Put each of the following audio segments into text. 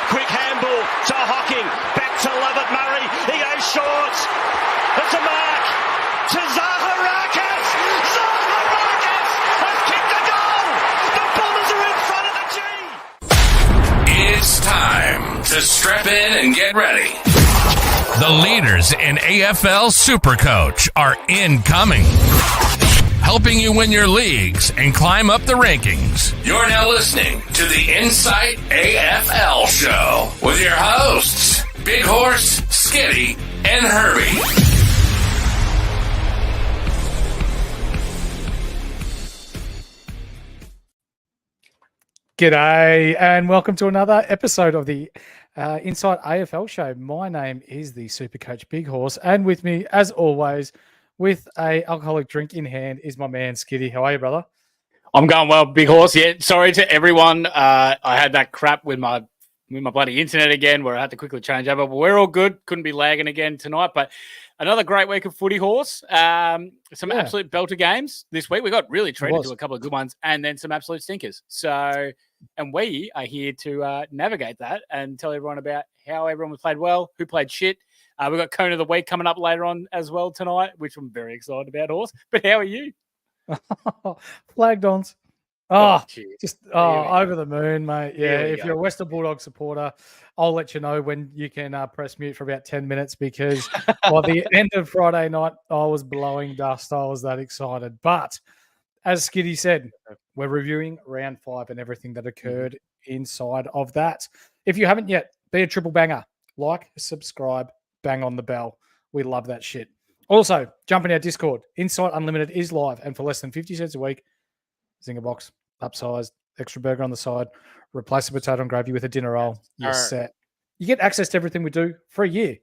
Quick handball to Hocking. Back to Lovett Murray. He goes short. It's a mark to Zaharakis. Zaharakis has kicked a goal. The Bombers are in front of the G. It's time to strap in and get ready. The leaders in AFL Supercoach are incoming, helping you win your leagues and climb up the rankings. You're now listening to the Insight AFL Show with your hosts, Big Horse, Skiddy, and Herbie. G'day and welcome to another episode of the Insight AFL Show. My name is the Supercoach Big Horse, and with me, as always, with a alcoholic drink in hand, is my man Skiddy. How are you, brother? I'm going well, Big Horse. Yeah, sorry to everyone. I had that crap with my bloody internet again, where I had to quickly change over. But we're all good. Couldn't be lagging again tonight. But another great week of footy, Horse. Some absolute belter games this week. We got really treated to a couple of good ones, and then some absolute stinkers. So, and we are here to navigate that and tell everyone about how everyone played well, who played shit. We've got Cone of the Week coming up later on as well tonight, which I'm very excited about, Horse. But how are you? Flagged ons. Just over the moon, mate. Yeah, if you're a Western Bulldog supporter, I'll let you know when you can press mute for about 10 minutes because by the end of Friday night, I was blowing dust. I was that excited. But as Skiddy said, we're reviewing round 5 and everything that occurred inside of that. If you haven't yet, be a triple banger. Like, subscribe, bang on the bell. We love that shit. Also, jump in our Discord. Insight Unlimited is live, and for less than 50 cents a week, Zinger box, upsized, extra burger on the side, replace a potato and gravy with a dinner roll. You're set. You get access to everything we do for a year.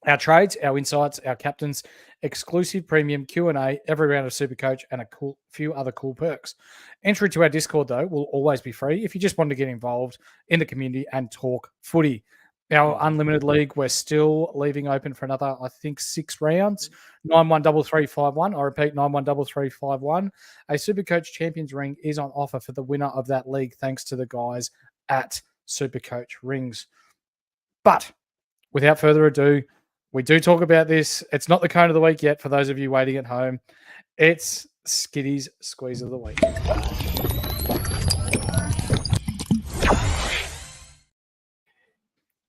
Our trades, our insights, our captains, exclusive premium Q&A, every round of Supercoach, and a few other cool perks. Entry to our Discord, though, will always be free if you just want to get involved in the community and talk footy. Our Unlimited League, we're still leaving open for another, I think, 6 rounds. 913351. I repeat, 913351. A Supercoach Champions Ring is on offer for the winner of that league, thanks to the guys at Supercoach Rings. But without further ado, we do talk about this. It's not the Cone of the Week yet, for those of you waiting at home. It's Skiddy's Squeeze of the Week.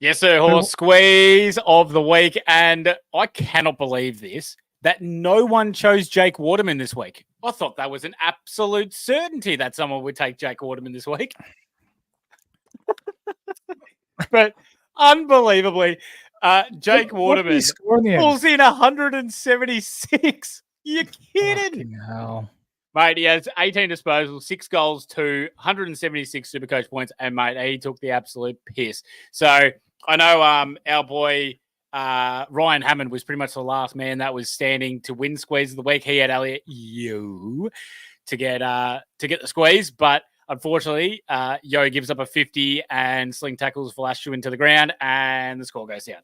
Yes, sir, Horse. Squeeze of the week. And I cannot believe this, that no one chose Jake Waterman this week. I thought that was an absolute certainty that someone would take Jake Waterman this week. But unbelievably, Jake Waterman pulls in 176. You kidding? Hell. Mate, he has 18 disposals, 6 goals to 176 Supercoach points, and, mate, he took the absolute piss. So I know our boy Ryan Hammond was pretty much the last man that was standing to win Squeeze of the Week. He had Elliot Yo to get the squeeze, but unfortunately, Yo gives up a 50 and Sling tackles Velasquez into the ground, and the score goes down.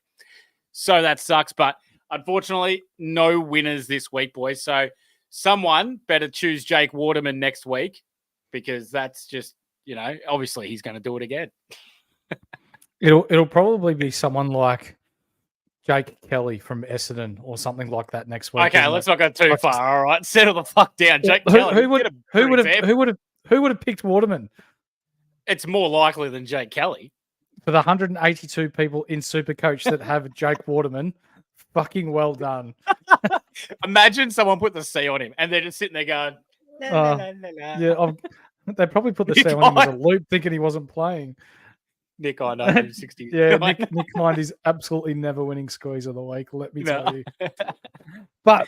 So that sucks, but unfortunately, no winners this week, boys. So someone better choose Jake Waterman next week because that's just, obviously he's going to do it again. It'll probably be someone like Jake Kelly from Essendon or something like that next week. Okay, let's not go too far. All right, settle the fuck down, Jake Kelly. Who would have picked Waterman? It's more likely than Jake Kelly. For the 182 people in Supercoach that have Jake Waterman, fucking well done. Imagine someone put the C on him and they're just sitting there going, la, la, la, la. Yeah, they probably put the C on him as a loop thinking he wasn't playing. Nick, I know, 60. Yeah, Nick Mind is absolutely never winning Squeeze of the Week, let me tell you. But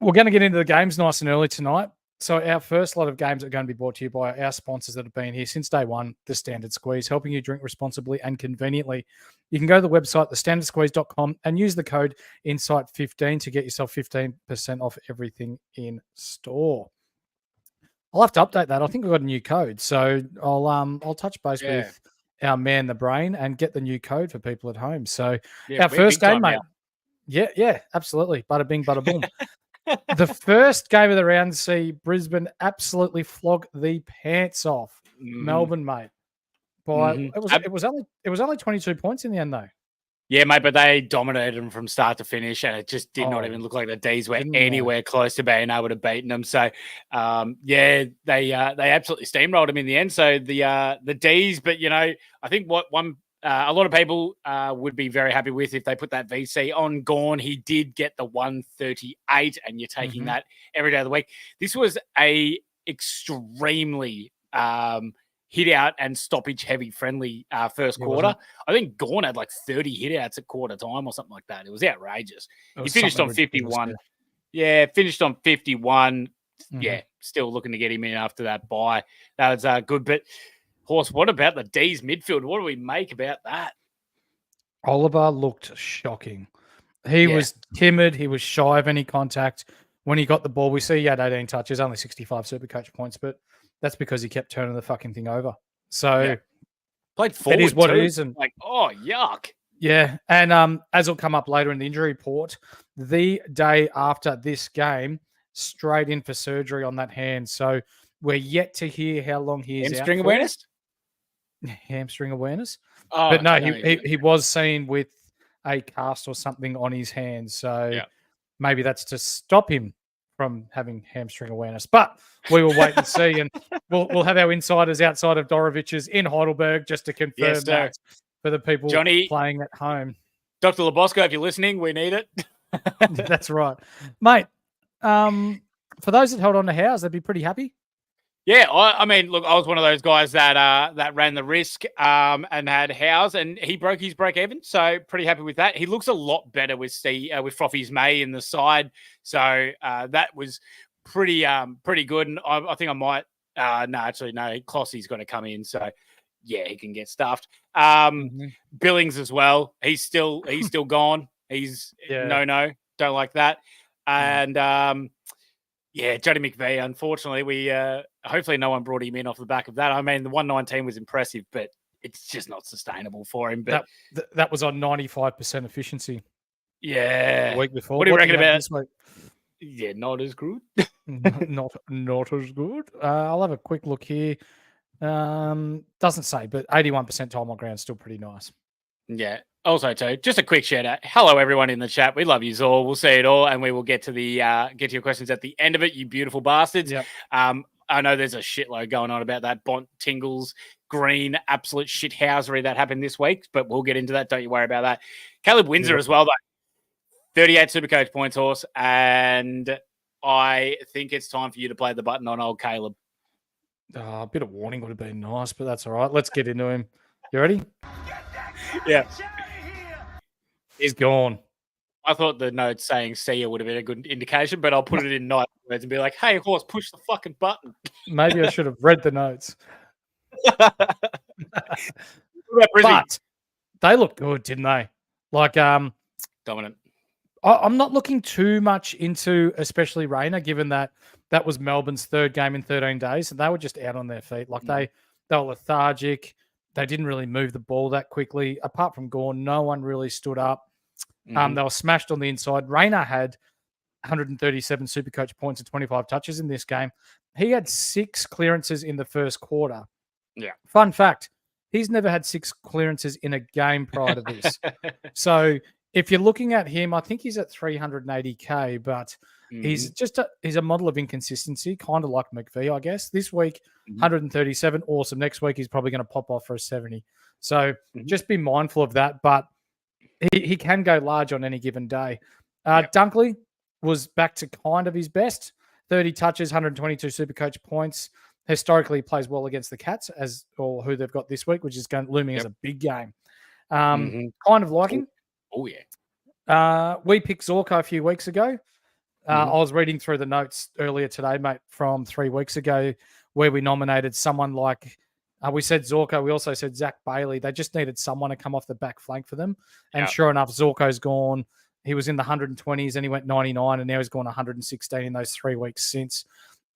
we're going to get into the games nice and early tonight. So our first lot of games are going to be brought to you by our sponsors that have been here since day one, The Standard Squeeze, helping you drink responsibly and conveniently. You can go to the website, thestandardsqueeze.com, and use the code INSIGHT15 to get yourself 15% off everything in store. I'll have to update that. I think we've got a new code. So I'll touch base with our man, the brain, and get the new code for people at home. So our first game, mate. Yeah, absolutely. Bada bing, bada boom. The first game of the round, see Brisbane absolutely flog the pants off Melbourne, mate. by it was only 22 points in the end though. Yeah, mate, but they dominated them from start to finish, and it just did not even look like the D's were anywhere close to being able to beat them. So, they absolutely steamrolled them in the end. So the D's, but I think what a lot of people would be very happy with if they put that VC on Gawn. He did get the 138, and you're taking that every day of the week. This was a extremely hit out and stoppage heavy friendly first quarter. I think Gawn had like 30 hit outs at quarter time or something like that. It was outrageous. He finished on 51. Yeah, finished on 51. Yeah, still looking to get him in after that bye. That was good. But Horse, what about the D's midfield? What do we make about that? Oliver looked shocking. He was timid. He was shy of any contact. When he got the ball, we see he had 18 touches, only 65 Supercoach points, but that's because he kept turning the fucking thing over. So played forward. It is what it is. And yuck. Yeah. And as will come up later in the injury report, the day after this game, straight in for surgery on that hand. So we're yet to hear how long he is Hamstring out awareness? Hamstring awareness. Oh, but no, he was seen with a cast or something on his hand. So maybe that's to stop him from having hamstring awareness. But we will wait and see. And we'll have our insiders outside of Dorovich's in Heidelberg just to confirm that for the people playing at home. Dr. Labosco, if you're listening, we need it. That's right. Mate, for those that held on to Howes, they'd be pretty happy. Yeah, I mean, look, I was one of those guys that ran the risk and had Howes, and he broke his break even, so pretty happy with that. He looks a lot better with Frothy's May in the side, so that was pretty good. And I think I might no, Clossey's going to come in, so yeah, he can get stuffed. Billings as well. He's still gone. He's no, don't like that. And Jody McVeigh, unfortunately, we hopefully no one brought him in off the back of that. I mean, the 119 was impressive, but it's just not sustainable for him. But that was on 95% efficiency. Yeah. The week before. What do you reckon about this week? Yeah, not as good. not as good. I'll have a quick look here. Doesn't say, but 81% time on ground, still pretty nice. Yeah. Also, too, just a quick shout out. Hello, everyone in the chat. We love you all. We'll see it all, and we will get to your questions at the end of it. You beautiful bastards. Yep. I know there's a shitload going on about that Bont Tingles Green absolute shithousery that happened this week, but we'll get into that. Don't you worry about that. Caleb Windsor as well, though. 38 Supercoach points, Horse, and I think it's time for you to play the button on old Caleb. A bit of warning would have been nice, but that's all right. Let's get into him. You ready? Yeah. He's gone. I thought the note saying see you would have been a good indication, but I'll put it in nice words and be like, hey, Horse, push the fucking button. Maybe I should have read the notes. But they looked good, didn't they? Like, dominant. I'm not looking too much into especially Rayner, given that was Melbourne's third game in 13 days, and they were just out on their feet. Like they were lethargic. They didn't really move the ball that quickly. Apart from Gawn, no one really stood up. They were smashed on the inside. Rayner had 137 Supercoach points and 25 touches in this game. He had 6 clearances in the first quarter. Yeah. Fun fact, he's never had 6 clearances in a game prior to this. So if you're looking at him, I think he's at 380K, but he's a model of inconsistency, kind of like McVeigh, I guess. This week, 137, awesome. Next week, he's probably going to pop off for a 70. So just be mindful of that, but he can go large on any given day. Dunkley was back to kind of his best. 30 touches, 122 Supercoach points. Historically, he plays well against the Cats, or who they've got this week, which is looming as a big game. Kind of like him. Oh, yeah. We picked Zorko a few weeks ago. I was reading through the notes earlier today, mate, from 3 weeks ago, where we nominated someone like, we said Zorko, we also said Zach Bailey. They just needed someone to come off the back flank for them. And sure enough, Zorko's gone. He was in the 120s and he went 99, and now he's gone 116 in those 3 weeks since.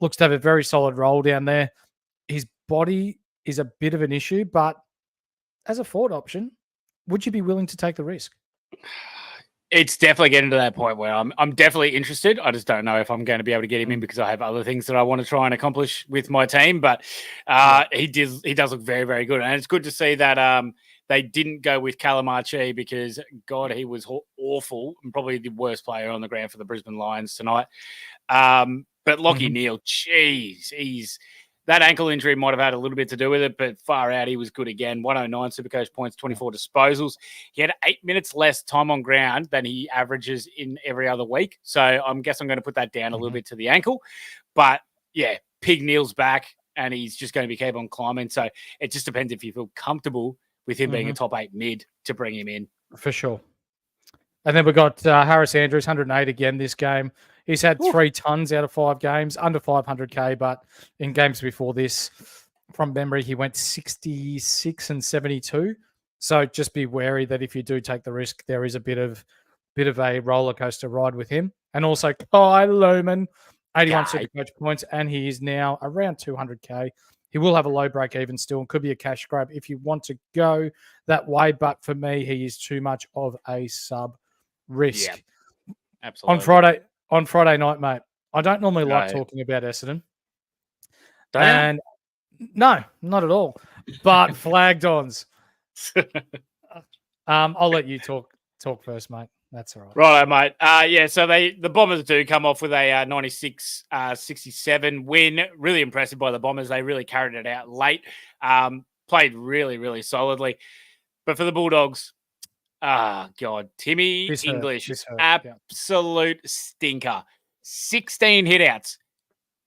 Looks to have a very solid role down there. His body is a bit of an issue, but as a forward option, would you be willing to take the risk? It's definitely getting to that point where I'm definitely interested. I just don't know if I'm going to be able to get him in because I have other things that I want to try and accomplish with my team. But he does look very, very good. And it's good to see that they didn't go with Calamachi because, God, he was awful and probably the worst player on the ground for the Brisbane Lions tonight. But Lockie Neal, geez, that ankle injury might have had a little bit to do with it, but far out, he was good again. 109 Supercoach points, 24 disposals. He had 8 minutes less time on ground than he averages in every other week. So I'm going to put that down a little bit to the ankle. But yeah, Pig Neal's back and he's just going to keep on climbing. So it just depends if you feel comfortable with him being a top 8 mid to bring him in. For sure. And then we got Harris Andrews, 108 again this game. He's had 3 tons out of 5 games, under 500K, but in games before this, from memory, he went 66 and 72. So just be wary that if you do take the risk, there is a bit of a roller coaster ride with him. And also Kai Lohman, 81 Supercoach points, and he is now around 200K. He will have a low break even still and could be a cash grab if you want to go that way. But for me, he is too much of a sub risk. Yeah, absolutely. On Friday night, mate, I don't normally like talking about Essendon. No, not at all. But flagged ons. I'll let you talk first, mate. That's all right. Right, mate. So the Bombers do come off with a 96-67 win. Really impressive by the Bombers. They really carried it out late. Played really, really solidly. But for the Bulldogs, God, Timmy English, absolute stinker. 16 hitouts.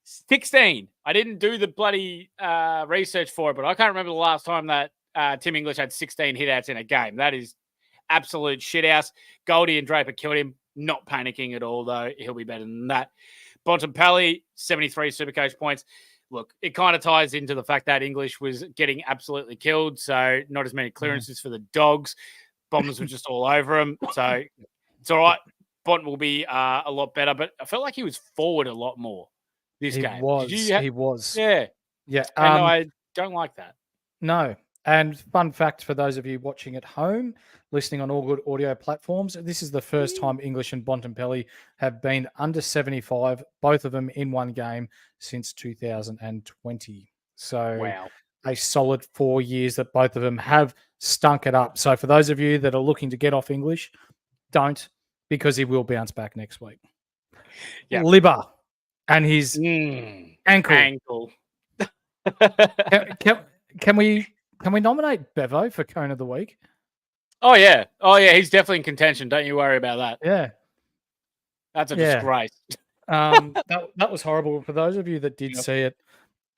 16. I didn't do the bloody research for it, but I can't remember the last time that Tim English had 16 hitouts in a game. That is absolute shithouse. Goldie and Draper killed him. Not panicking at all, though. He'll be better than that. Bontempelli, 73 Supercoach points. Look, it kind of ties into the fact that English was getting absolutely killed, so not as many clearances for the Dogs. Bombers were just all over him, so it's all right. Bont will be a lot better, but I felt like he was forward a lot more this game. He was. Yeah. Yeah. And I don't like that. No. And fun fact for those of you watching at home, listening on all good audio platforms, this is the first time English and Bontempelli have been under 75, both of them in one game since 2020. So a solid 4 years that both of them have stunk it up. So for those of you that are looking to get off English, don't, because he will bounce back next week. Yeah. Libba and his ankle. Can we nominate Bevo for Cone of the Week? Oh yeah. He's definitely in contention. Don't you worry about that. Yeah. That's a disgrace. That was horrible. For those of you that did see it,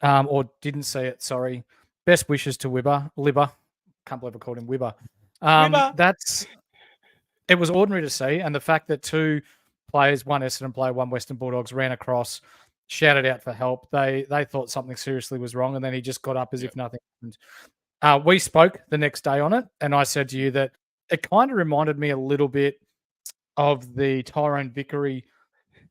or didn't see it, sorry. Best wishes to Libba. Can't believe I called him Wibber. It was ordinary to see, and the fact that 2 players, one Essendon player, one Western Bulldogs, ran across, shouted out for help. They thought something seriously was wrong, and then he just got up as if nothing happened. We spoke the next day on it, and I said to you that it kind of reminded me a little bit of the Tyrone Vickery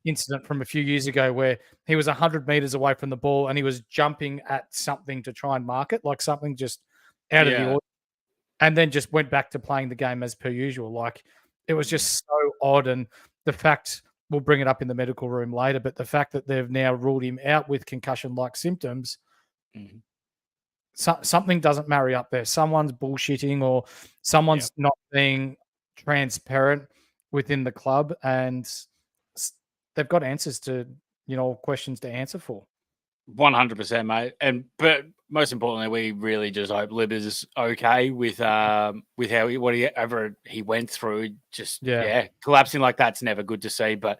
incident from a few years ago where he was 100 meters away from the ball and he was jumping at something to try and mark it, like something just out of the order, and then just went back to playing the game as per usual. Like, it was just so odd. And the fact, we'll bring it up in the medical room later, but the fact that they've now ruled him out with concussion-like symptoms, something doesn't marry up there. Someone's bullshitting, or someone's not being transparent within the club, and they've got answers to, questions to answer for. 100%, mate. But most importantly, we really just hope Lib is okay with whatever he went through. Just collapsing like that's never good to see. But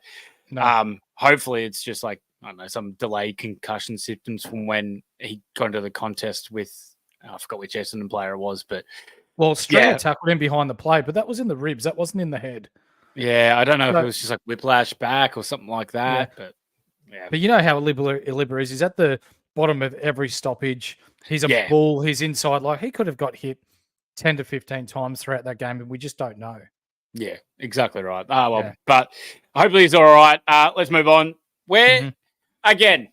hopefully, it's just like, I don't know, some delayed concussion symptoms from when he got into the contest with, I forgot which Essendon player it was, but Stringer tackled him behind the play, but that was in the ribs. That wasn't in the head. Yeah, I don't know if it was just like whiplash back or something like that, but. Yeah. But you know how Libba is. He's at the bottom of every stoppage. He's a bull. He's inside. Like, he could have got hit 10 to 15 times throughout that game, and we just don't know. Yeah, exactly right. But hopefully he's all right. Let's move on. Where the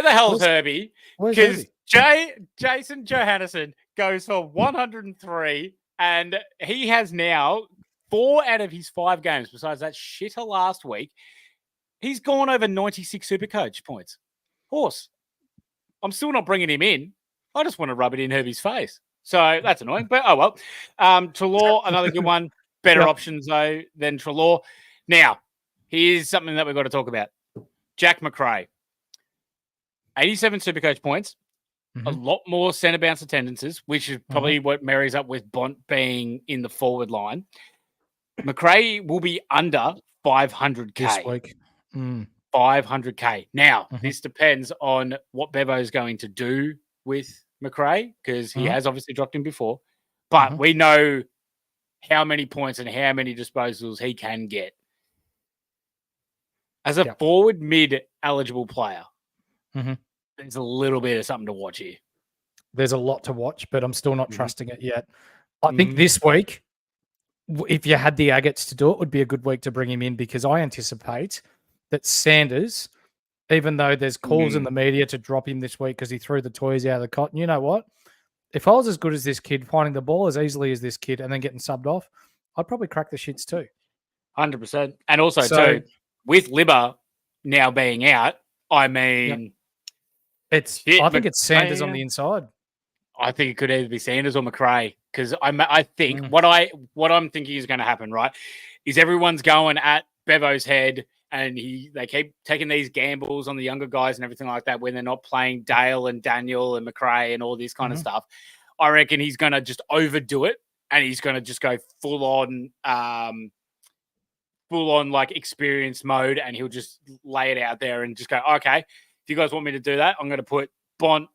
hell's Herbie? Because Jason Johannesson goes for 103, and he has now 4 out of his 5 games, besides that shitter last week, he's gone over 96 Supercoach points. Horse, I'm still not bringing him in. I just want to rub it in Herbie's face. So that's annoying, but oh well. Trelaw, another good one. Better options, though, than Trelaw. Now, here's something that we've got to talk about. Jack McRae. 87 Supercoach points. A lot more centre bounce attendances, which is probably what marries up with Bont being in the forward line. McRae will be under 500K. This week. 500K. Now, this depends on what Bevo's going to do with McRae, because he has obviously dropped him before. But we know how many points and how many disposals he can get. As a forward mid eligible player, there's a little bit of something to watch here. There's a lot to watch, but I'm still not trusting it yet. I think this week, if you had the agates to do it, would be a good week to bring him in, because I anticipate that Sanders, even though there's calls in the media to drop him this week because he threw the toys out of the cot, and you know what? If I was as good as this kid, finding the ball as easily as this kid and then getting subbed off, I'd probably crack the shits too. 100%. And also, too, with Libba now being out, I mean... I think it's Sanders on the inside. I think it could either be Sanders or McRae, because I think what I'm thinking is going to happen, right, is everyone's going at Bevo's head, and they keep taking these gambles on the younger guys and everything like that when they're not playing Dale and Daniel and McRae and all this kind of stuff. I reckon he's going to just overdo it, and he's going to just go full on like experience mode, and he'll just lay it out there and just go, okay, if you guys want me to do that, I'm going to put Bont,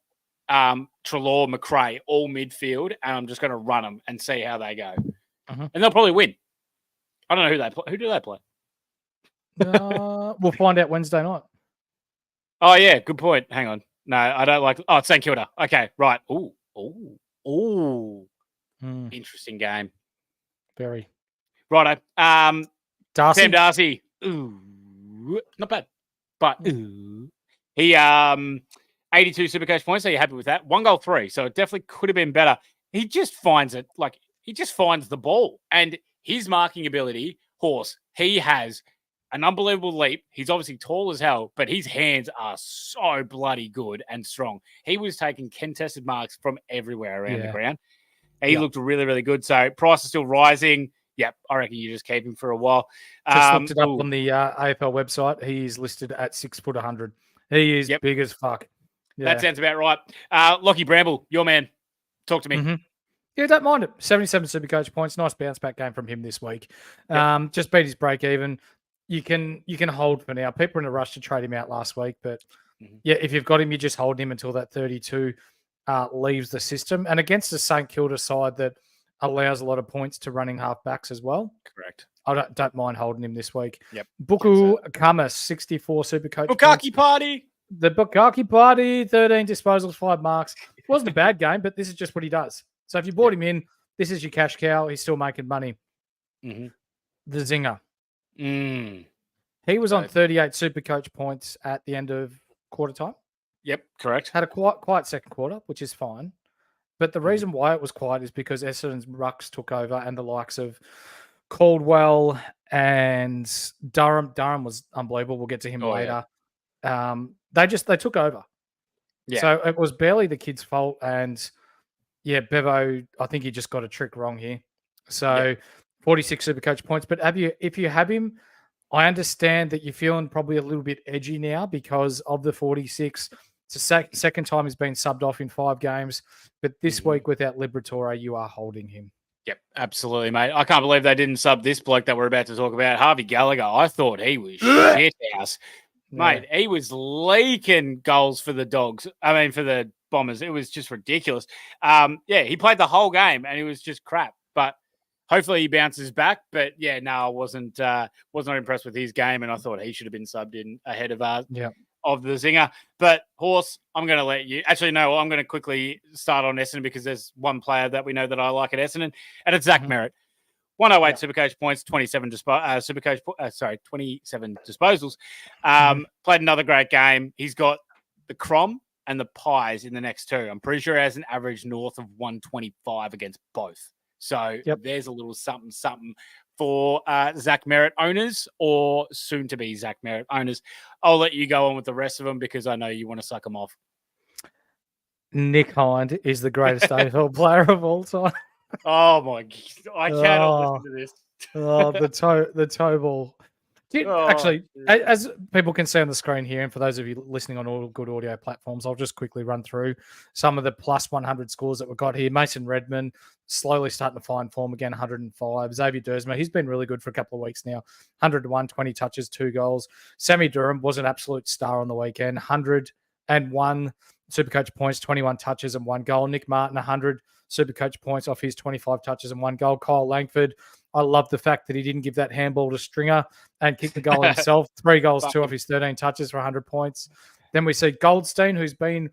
Trelaw, McRae, all midfield, and I'm just going to run them and see how they go. And they'll probably win. I don't know who they play. Who do they play? We'll find out Wednesday night. Oh, yeah, good point. Hang on. No, I don't like... Oh, it's St Kilda. Okay, right. Ooh. Interesting game. Very. Righto. Darcy. Sam Darcy. Ooh. Not bad. But he 82 Supercoach points, so you're happy with that. 1 goal, 3. So it definitely could have been better. He just finds it, like, he just finds the ball. And his marking ability, Horse, he has an unbelievable leap. He's obviously tall as hell, but his hands are so bloody good and strong. He was taking contested marks from everywhere around the ground. He looked really, really good. So price is still rising. Yep, I reckon you just keep him for a while. Just looked it up on the AFL website. He's listed at 6'100". He is big as fuck. Yeah. That sounds about right. Lockie Bramble, your man. Talk to me. Yeah, don't mind it. 77 Supercoach points. Nice bounce back game from him this week. Just beat his break even. You can hold for now. People are in a rush to trade him out last week, but yeah, if you've got him, you just hold him until that 32 leaves the system. And against the St Kilda side that allows a lot of points to running halfbacks as well. Correct. I don't mind holding him this week. Yep. Buku Kamas, 64 Supercoach Bukaki points. party. The Bukaki party, 13 disposals, 5 marks. It wasn't a bad game, but this is just what he does. So if you bought him in, this is your cash cow. He's still making money. The Zinger. He was on 38 Supercoach points at the end of quarter time. Yep, correct. Had a quiet second quarter, which is fine. But the reason why it was quiet is because Essendon's rucks took over, and the likes of Caldwell and Durham. Durham was unbelievable. We'll get to him later. Yeah. They took over. Yeah. So it was barely the kid's fault. And yeah, Bevo, I think he just got a trick wrong here. So 46 Supercoach points. But if you have him, I understand that you're feeling probably a little bit edgy now because of the 46. It's the second time he's been subbed off in 5 games. But this week without Liberatore, you are holding him. Yep, absolutely, mate. I can't believe they didn't sub this bloke that we're about to talk about, Harvey Gallagher. I thought he was shit house. Mate, he was leaking goals for the Dogs. I mean, for the Bombers. It was just ridiculous. He played the whole game and he was just crap. But hopefully he bounces back. But yeah, no, I was not impressed with his game, and I thought he should have been subbed in ahead of of the Zinger. But Horse, I'm going to let you. Actually, no, I'm going to quickly start on Essendon because there's one player that we know that I like at Essendon, and it's Zach Merritt. 108 Supercoach points, 27 27 disposals. Played another great game. He's got the Crom and the Pies in the next 2. I'm pretty sure he has an average north of 125 against both. So there's a little something for Zach Merritt owners or soon to be Zach Merritt owners. I'll let you go on with the rest of them because I know you want to suck them off. Nick Hind is the greatest AFL player of all time. Oh my God. I cannot listen to this. The toe ball. Actually, as people can see on the screen here, and for those of you listening on all good audio platforms, I'll just quickly run through some of the plus 100 scores that we've got here. Mason Redman slowly starting to find form again, 105. Xavier Dersma, he's been really good for a couple of weeks now, 101, 20 touches, 2 goals. Sammy Durham was an absolute star on the weekend, 101 Supercoach points, 21 touches and 1 goal. Nick Martin, 100 Supercoach points off his 25 touches and 1 goal. Kyle Langford, I love the fact that he didn't give that handball to Stringer and kick the goal himself. 3 goals, 2 off his 13 touches for 100 points. Then we see Goldstein, who's been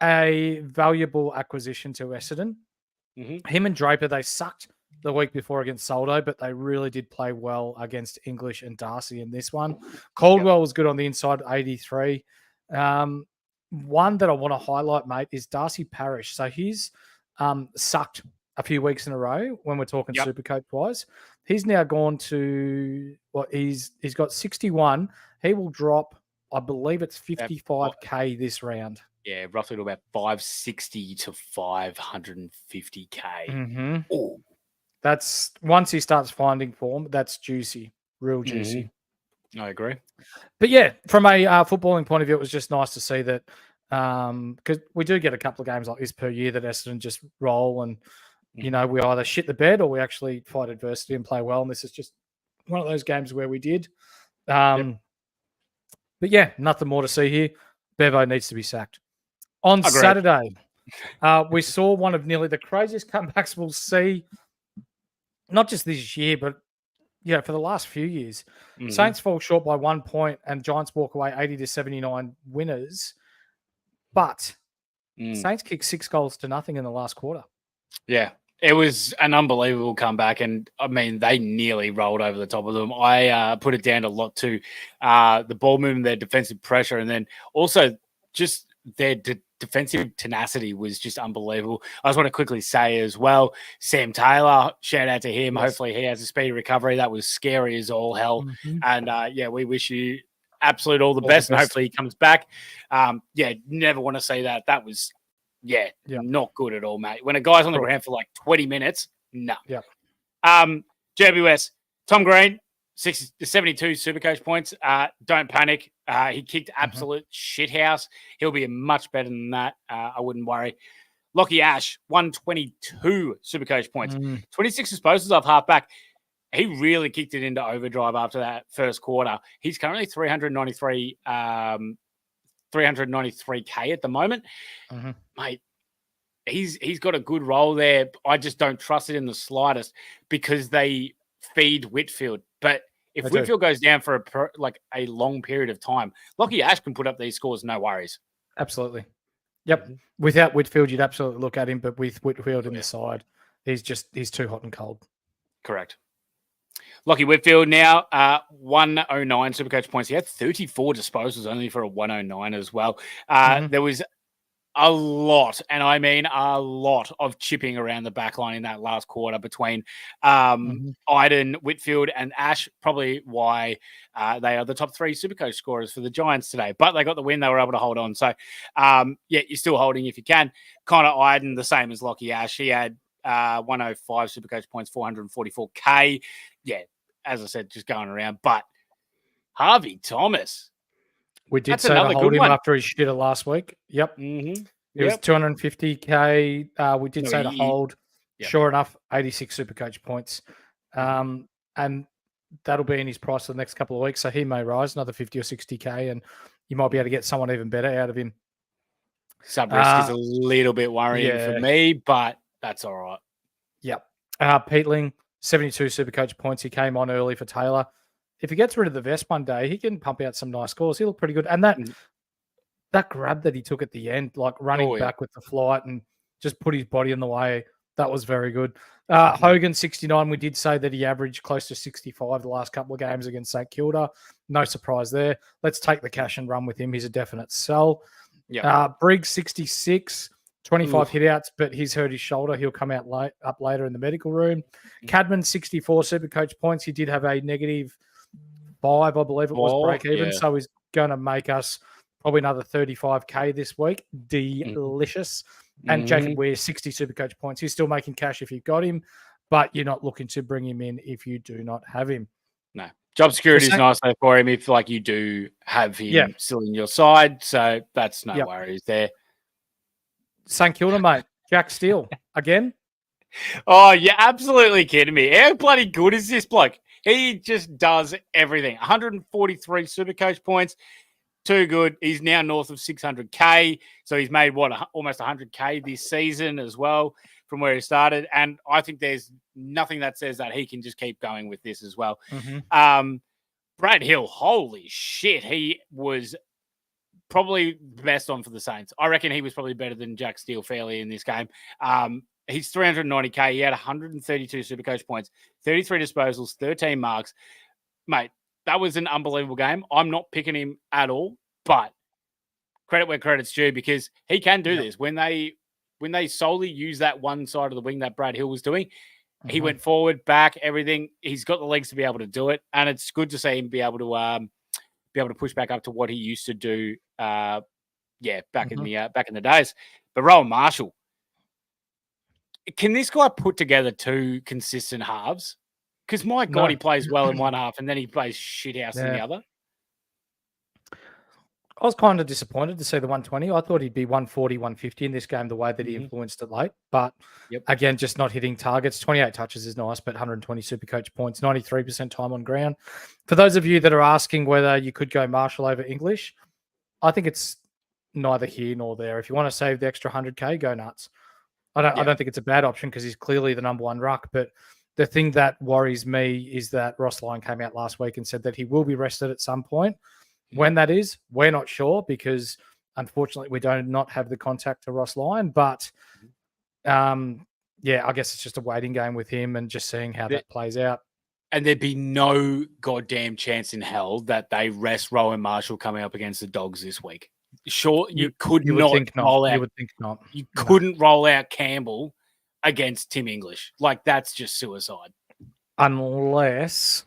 a valuable acquisition to Essendon. Mm-hmm. Him and Draper, they sucked the week before against Soldo, but they really did play well against English and Darcy in this one. Caldwell was good on the inside, 83. One that I want to highlight, mate, is Darcy Parish. So he's sucked a few weeks in a row when we're talking Supercoach wise. He's now gone to he's got 61. He will drop, I believe it's 55k this round. Yeah, roughly to about 560 to 550k. Mm-hmm. Oh, that's once he starts finding form, that's juicy, real juicy. Mm-hmm. I agree. But yeah, from a footballing point of view, it was just nice to see that because we do get a couple of games like this per year that Essendon just roll and we either shit the bed or we actually fight adversity and play well. And this is just one of those games where we did. But yeah, nothing more to see here. Bevo needs to be sacked. On Saturday, we saw one of nearly the craziest comebacks we'll see, not just this year, but for the last few years. Mm-hmm. Saints fall short by 1 point and Giants walk away 80-79 winners. But Saints kicked 6 goals to nothing in the last quarter. Yeah. It was an unbelievable comeback, and I mean, they nearly rolled over the top of them. I put it down a lot to the ball movement, their defensive pressure, and then also just their defensive tenacity was just unbelievable. I just want to quickly say as well, Sam Taylor, shout out to him. Yes. Hopefully he has a speedy recovery. That was scary as all hell. Mm-hmm. And we wish you absolute all the best, and hopefully he comes back. Never want to say that. That was not good at all, mate. When a guy's on the ground for like 20 minutes, no. Yeah. JBS, Tom Green, 72 Supercoach points. Don't panic. He kicked absolute shithouse. He'll be much better than that. I wouldn't worry. Lockie Ash, 122 Supercoach points. 26 disposals off halfback. He really kicked it into overdrive after that first quarter. He's currently 393K at the moment. Mm-hmm. Mate, he's got a good role there. I just don't trust it in the slightest because they feed Whitfield. But if Whitfield goes down for a long period of time, Lockie Ash can put up these scores, no worries. Absolutely. Yep. Mm-hmm. Without Whitfield, you'd absolutely look at him, but with Whitfield in the side, he's too hot and cold. Correct. Lockie Whitfield now, 109 Supercoach points. He had 34 disposals only for a 109 as well. There was a lot, and I mean a lot of chipping around the back line in that last quarter between Iden, Whitfield, and Ash, probably why they are the top 3 Supercoach scorers for the Giants today. But they got the win. They were able to hold on. So, you're still holding if you can. Connor Iden, the same as Lockie Ash. He had 105 Supercoach points, 444K. Yeah, as I said, just going around. But Harvey Thomas. We did say to hold him after his shitter last week. Yep. Mm-hmm. It was 250K. We did say to hold. Yep. Sure enough, 86 Supercoach points. And that'll be in his price for the next couple of weeks. So he may rise another 50 or 60K, and you might be able to get someone even better out of him. Sub-risk is a little bit worrying for me, but that's all right. Yep. Peatling, 72 Supercoach points. He came on early for Taylor. If he gets rid of the vest one day, he can pump out some nice scores. He looked pretty good. And that grab that he took at the end, like running back with the flight and just put his body in the way, that was very good. Hogan, 69. We did say that he averaged close to 65 the last couple of games against St Kilda. No surprise there. Let's take the cash and run with him. He's a definite sell. Yep. Briggs, 66. 25 hitouts, but he's hurt his shoulder. He'll come out up later in the medical room. Cadman, 64 Supercoach points. He did have a negative 5, I believe it was, break even. Yeah. So he's going to make us probably another 35K this week. Delicious. And Jacob Weir, 60 Supercoach points. He's still making cash if you've got him, but you're not looking to bring him in if you do not have him. No. Job security is nice though for him if like you do have him still in your side. So that's no worries there. St Kilda, mate. Jack Steele again. Oh, you're absolutely kidding me. How bloody good is this bloke? He just does everything. 143 Supercoach points. Too good. He's now north of 600K. So he's made, almost 100K this season as well from where he started. And I think there's nothing that says that he can just keep going with this as well. Brad Hill, holy shit. He was probably the best on for the Saints. I reckon he was probably better than Jack Steele fairly in this game. He's 390K. He had 132 Supercoach points, 33 disposals, 13 marks. Mate, that was an unbelievable game. I'm not picking him at all, but credit where credit's due because he can do this. When they solely use that one side of the wing that Brad Hill was doing, he went forward, back, everything. He's got the legs to be able to do it, and it's good to see him be able to push back up to what he used to do. Back in the days. But Rowan Marshall, can this guy put together 2 consistent halves? Because my God, he plays well in one half and then he plays shithouse in the other. I was kind of disappointed to see the 120. I thought he'd be 140, 150 in this game, the way that he influenced it late. But again, just not hitting targets. 28 touches is nice, but 120 Supercoach points, 93% time on ground. For those of you that are asking whether you could go Marshall over English, I think it's neither here nor there. If you want to save the extra 100K, go nuts. I don't think it's a bad option because he's clearly the number 1 ruck. But the thing that worries me is that Ross Lyon came out last week and said that he will be rested at some point. When that is, we're not sure because unfortunately we do not have the contact to Ross Lyon. But I guess it's just a waiting game with him and just seeing how that plays out. And there'd be no goddamn chance in hell that they rest Rowan Marshall coming up against the Dogs this week. Sure, you would not roll out. You would think not. You couldn't roll out Campbell against Tim English. Like, that's just suicide. Unless,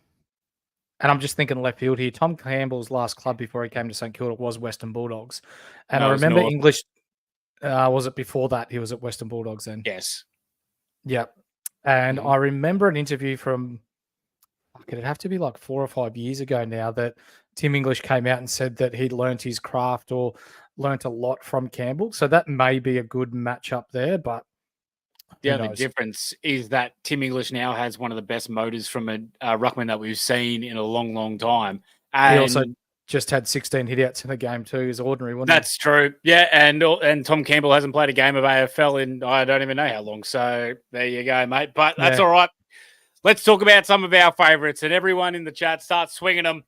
and I'm just thinking left field here, Tom Campbell's last club before he came to St Kilda was Western Bulldogs. And I remember English, was it before that? He was at Western Bulldogs then? Yes. Yep. And I remember an interview from, it'd have to be like 4 or 5 years ago now, that Tim English came out and said that he'd learnt his craft or learnt a lot from Campbell. So that may be a good matchup there, but the only difference is that Tim English now has one of the best motors from a ruckman that we've seen in a long, long time. And he also just had 16 hitouts in the game too. Is ordinary, wasn't That's true. Yeah, and Tom Campbell hasn't played a game of AFL in I don't even know how long. So there you go, mate. But that's all right. Let's talk about some of our favourites, and everyone in the chat start swinging them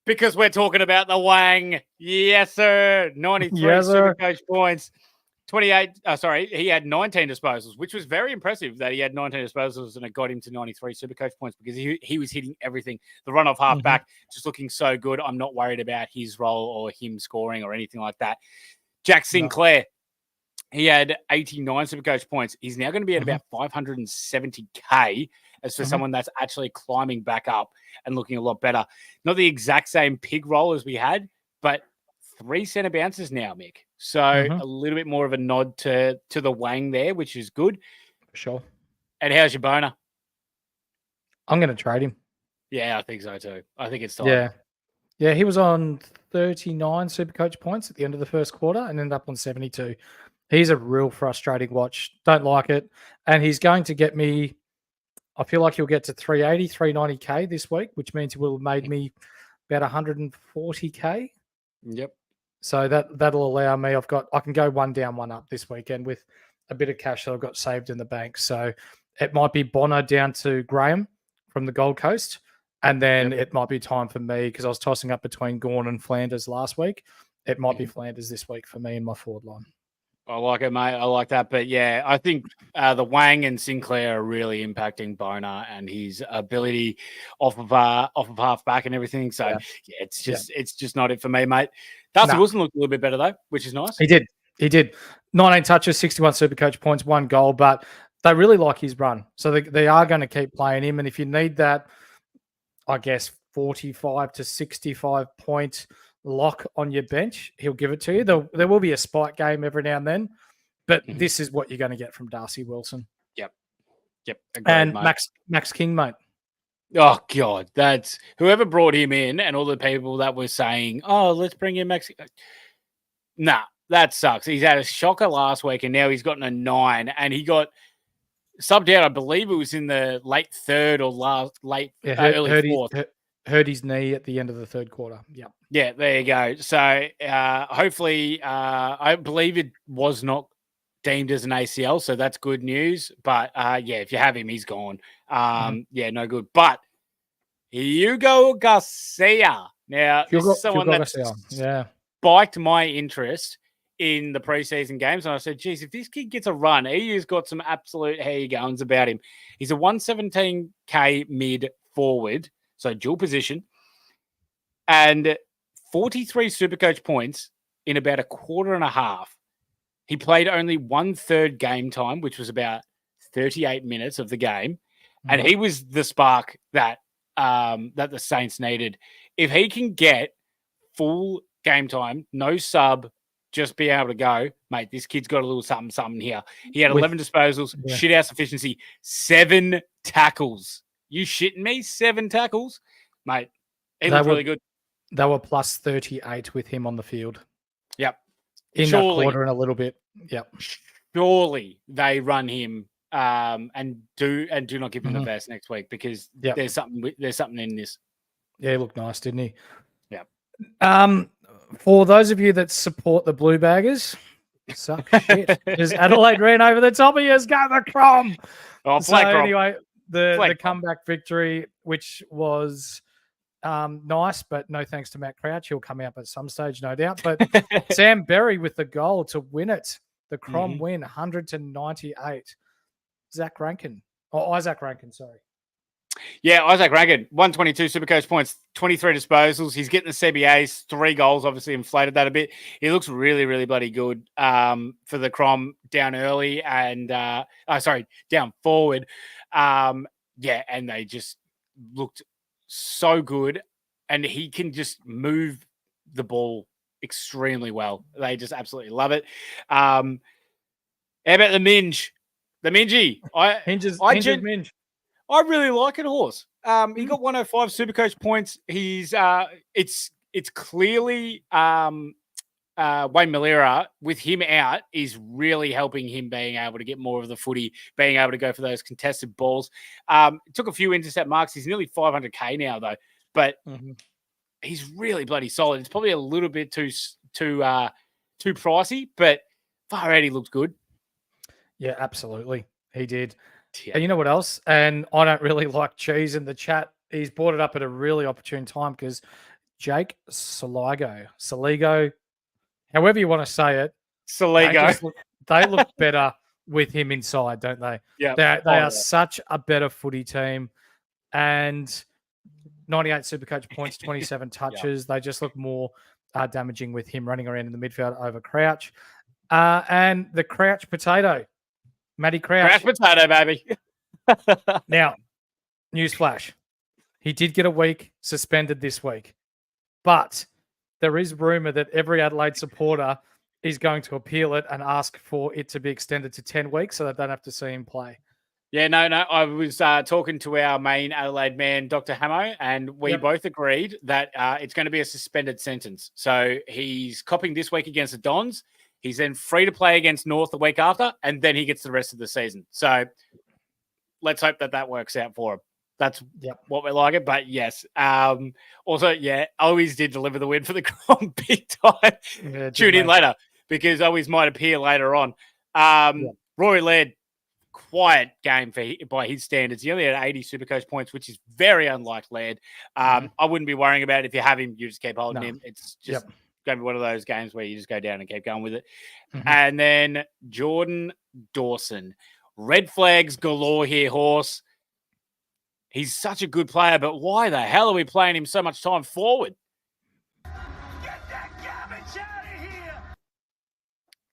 because we're talking about the Wang. Yes, sir. 93 Supercoach points. 28. He had 19 disposals, which was very impressive that he had 19 disposals and it got him to 93 Supercoach points because he was hitting everything. The run-off halfback just looking so good. I'm not worried about his role or him scoring or anything like that. Jack Sinclair, he had 89 Supercoach points. He's now going to be at about 570K as for someone that's actually climbing back up and looking a lot better. Not the exact same pig roll as we had, but 3 centre bounces now, Mick. So a little bit more of a nod to the Wang there, which is good. For sure. And how's your boner? I'm going to trade him. Yeah, I think so too. I think it's time. Yeah. Yeah, he was on 39 Supercoach points at the end of the first quarter and ended up on 72. He's a real frustrating watch. Don't like it. And he's going to get me, I feel like he'll get to 380, 390K this week, which means he will have made me about 140K. Yep. So that'll allow me. I can go one down, one up this weekend with a bit of cash that I've got saved in the bank. So it might be Bono down to Graham from the Gold Coast, and then it might be time for me because I was tossing up between Gawn and Flanders last week. It might be Flanders this week for me in my forward line. I like it, mate. I like that. But yeah, I think the Wang and Sinclair are really impacting Boner and his ability off of halfback and everything. So it's just not it for me, mate. Darcy Wilson looked a little bit better though, which is nice. He did. 19 touches, 61 Supercoach points, 1 goal, but they really like his run. So they are going to keep playing him. And if you need that, I guess, 45 to 65 point lock on your bench, he'll give it to you. There will be a spike game every now and then, but this is what you're going to get from Darcy Wilson. Yep. Agreed, and mate. Max King, mate. Oh, God. That's whoever brought him in and all the people that were saying, oh, let's bring in Max. Nah, that sucks. He's had a shocker last week and now he's gotten a 9 and he got subbed out. I believe it was in the late third or early fourth. Hurt his knee at the end of the third quarter. Yep. Yeah, there you go. So hopefully, I believe it was not deemed as an ACL, so that's good news. But if you have him, he's gone. Yeah, no good. But Hugo Garcia. Now, this is someone that spiked my interest in the preseason games. And I said, geez, if this kid gets a run, EU's got some absolute goings about him. He's a 117K mid forward, so dual position, and 43 Supercoach points in about a quarter and a half. He played only 1/3 game time, which was about 38 minutes of the game. And he was the spark that that the Saints needed. If he can get full game time, no sub, just be able to go, mate, this kid's got a little something here. He had 11 disposals, shit house efficiency, 7 tackles. You shitting me? 7 tackles? Mate, he looked really good. They were plus 38 with him on the field. Yep. In that quarter and a little bit. Yep. Surely they run him and do not give him the best next week because there's something in this. Yeah, he looked nice, didn't he? Yeah. For those of you that support the Blue Baggers, suck shit. Because Adelaide ran over the top of you. Got the Crom. Anyway, the comeback victory, which was nice, but no thanks to Matt Crouch. He'll come out at some stage, no doubt. But Sam Berry with the goal to win it. The Crom win 100-98. Isaac Rankin, sorry. Yeah, Isaac Rankin, 122 Supercoach points, 23 disposals. He's getting the CBAs, 3 goals, obviously inflated that a bit. He looks really, really bloody good for the Crom down early and, down forward. And they just looked so good. And he can just move the ball extremely well. They just absolutely love it. How about the Minge? The Mingy. Minge. I really like it, Horse. He got 105 Supercoach points. He's it's clearly Wayne Malera with him out is really helping him being able to get more of the footy, being able to go for those contested balls. Took a few intercept marks. He's nearly 500K now though, but he's really bloody solid. It's probably a little bit too pricey, but far out he looked good. Yeah, absolutely. He did. Yeah. And you know what else? And I don't really like cheese in the chat. He's brought it up at a really opportune time because Jake Saligo, however you want to say it, Saligo. They look better with him inside, don't they? Yeah. They are such a better footy team. And 98 Supercoach points, 27 touches. They just look more damaging with him running around in the midfield over Crouch. And the Crouch potato. Matty Crouch. Crouch potato, baby. Now, newsflash. He did get a week suspended this week. But there is rumour that every Adelaide supporter is going to appeal it and ask for it to be extended to 10 weeks so they don't have to see him play. Yeah, no. I was talking to our main Adelaide man, Dr. Hamo, and we both agreed that it's going to be a suspended sentence. So he's copping this week against the Dons. He's then free to play against North the week after, and then he gets the rest of the season. So let's hope that works out for him. That's what we're like it. But yes, also, always did deliver the win for the Crom big time. Yeah, tune in later because always might appear later on. Rory Laird, quiet game by his standards. He only had 80 Supercoach points, which is very unlike Laird. I wouldn't be worrying about it. If you have him, you just keep holding him. It's just going to be one of those games where you just go down and keep going with it. And then Jordan Dawson. Red flags galore here, Horse. He's such a good player, but why the hell are we playing him so much time forward? Get that garbage out of here!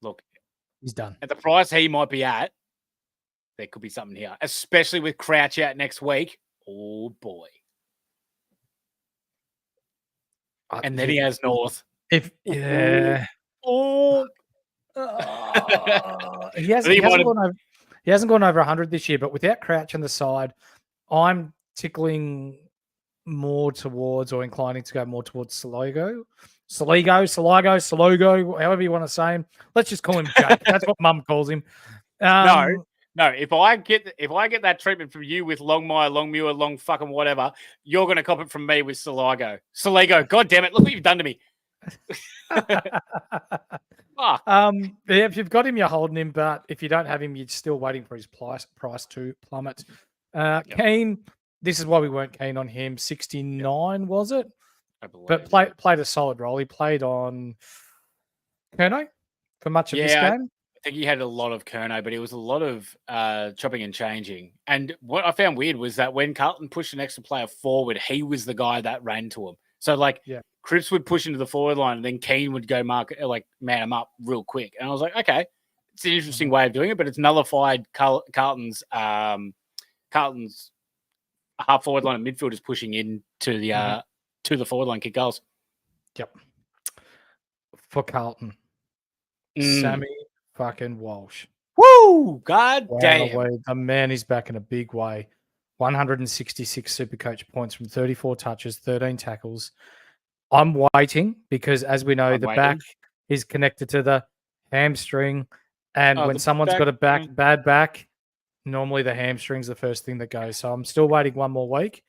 Look, He's done. At the price he might be at, there could be something here, especially with Crouch out next week. Oh, boy. And then he has North. Yeah. Oh. He hasn't gone over 100 this year, but without Crouch on the side, I'm tickling more towards or inclining to go more towards Saligo, however you want to say him. Let's just call him Jake. That's what Mum calls him. No. If I get that treatment from you with Longmire, Longmuir, Long fucking whatever, you're going to cop it from me with Saligo. God damn it! Look what you've done to me. Fuck. If you've got him, you're holding him, but if you don't have him, you're still waiting for his price to plummet. Keen, this is why we weren't keen on him. 69 was it? I believe. But played a solid role. He played on Kerno for much of this game. I think he had a lot of Kerno, but it was a lot of chopping and changing. And what I found weird was that when Carlton pushed an extra player forward, he was the guy that ran to him. So Cripps would push into the forward line, and then Keane would go man him up real quick. And I was like, okay, it's an interesting way of doing it, but it's nullified Carlton's half forward line of midfielders pushing in to the forward line kick goals. Yep. For Carlton, Sammy fucking Walsh. Woo! God damn. The man is back in a big way. 166 Supercoach points from 34 touches, 13 tackles. I'm waiting because, as we know, back is connected to the hamstring. And when someone's got a bad back, normally the hamstring's the first thing that goes. So I'm still waiting one more week.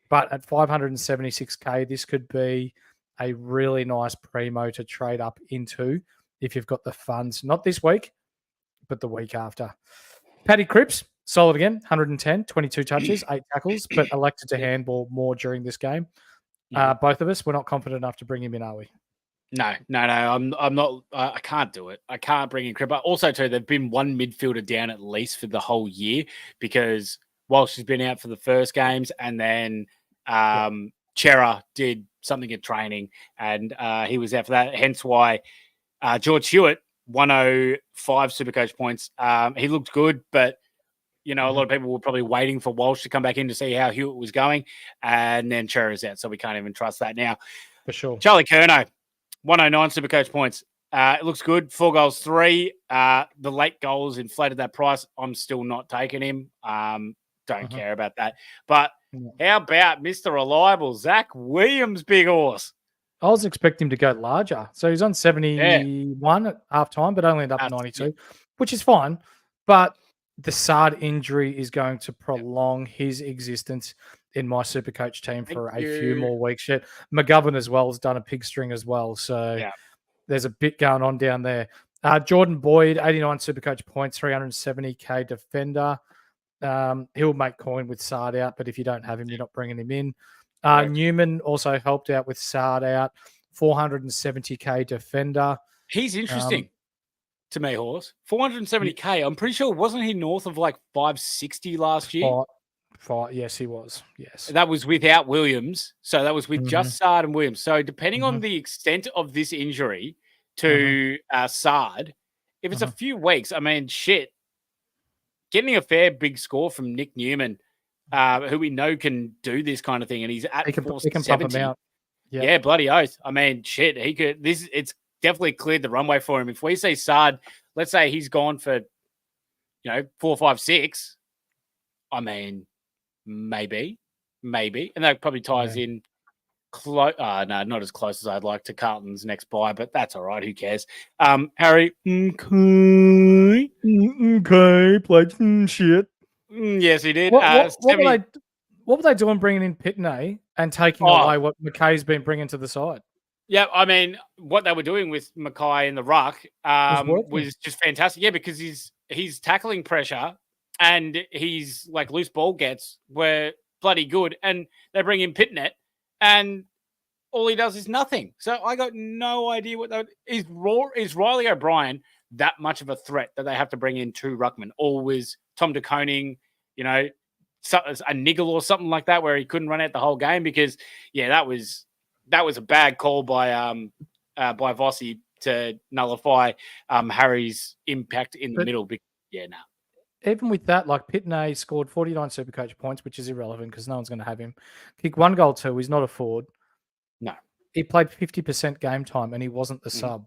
But at 576K, this could be a really nice primo to trade up into if you've got the funds. Not this week, but the week after. Paddy Cripps, solid again, 110, 22 touches, 8 tackles, but elected to handball more during this game. Both of us, we're not confident enough to bring him in, are we? No. I'm not. I can't do it. I can't bring in Cripps. Also, too, they've been one midfielder down at least for the whole year because Walsh has been out for the first games, and then Chera did something at training, and he was out for that. Hence why George Hewitt, 105 Supercoach points. He looked good, but a lot of people were probably waiting for Walsh to come back in to see how Hewitt was going, and then Chera's out, so we can't even trust that now. For sure. Charlie Curnow, 109 Supercoach points. It looks good. 4 goals, 3. The late goals inflated that price. I'm still not taking him. Don't care about that. But how about Mr. Reliable, Zach Williams, big horse? I was expecting him to go larger. So he's on 71 at half time, but only ended up 92, which is fine. But the Sard injury is going to prolong his existence in my Supercoach team for a few more weeks yet. McGovern as well has done a pig string as well. So there's a bit going on down there. Jordan Boyd, 89 Supercoach points, 370K defender. He'll make coin with Sard out, but if you don't have him, you're not bringing him in. Newman also helped out with Sard out, 470K defender. He's interesting to me, Horse. 470K. I'm pretty sure, wasn't he north of 560 last year? Yes, he was. Yes. That was without Williams. So that was with just Sard and Williams. So depending on the extent of this injury to Sard, if it's a few weeks, I mean, shit, getting a fair big score from Nick Newman, who we know can do this kind of thing, and he's at 470. He can pump him out. Yeah, bloody oath. I mean, shit, he could. It's definitely cleared the runway for him. If we see Sard, let's say he's gone for, 4, 5, 6. I mean, maybe, and that probably ties in close. No, not as close as I'd like to Carlton's next buy, but that's all right. Who cares? Harry, okay, played shit. Yes, he did. What were they doing bringing in Pitney and taking away what McKay's been bringing to the side? Yeah, I mean, what they were doing with Mackay in the ruck was just fantastic. Yeah, because his tackling pressure and his loose ball gets were bloody good, and they bring in Pitnet, and all he does is nothing. So I got no idea what is Riley O'Brien that much of a threat that they have to bring in 2 ruckmen, or Tom de Koning, a niggle or something like that where he couldn't run out the whole game? Because that was a bad call by Vossi to nullify Harry's impact in the middle. Yeah, no. Even with that, like Pitney scored 49 Supercoach points, which is irrelevant because no one's going to have him. Kick 1 goal too. He's not a forward. No. He played 50% game time and he wasn't the sub.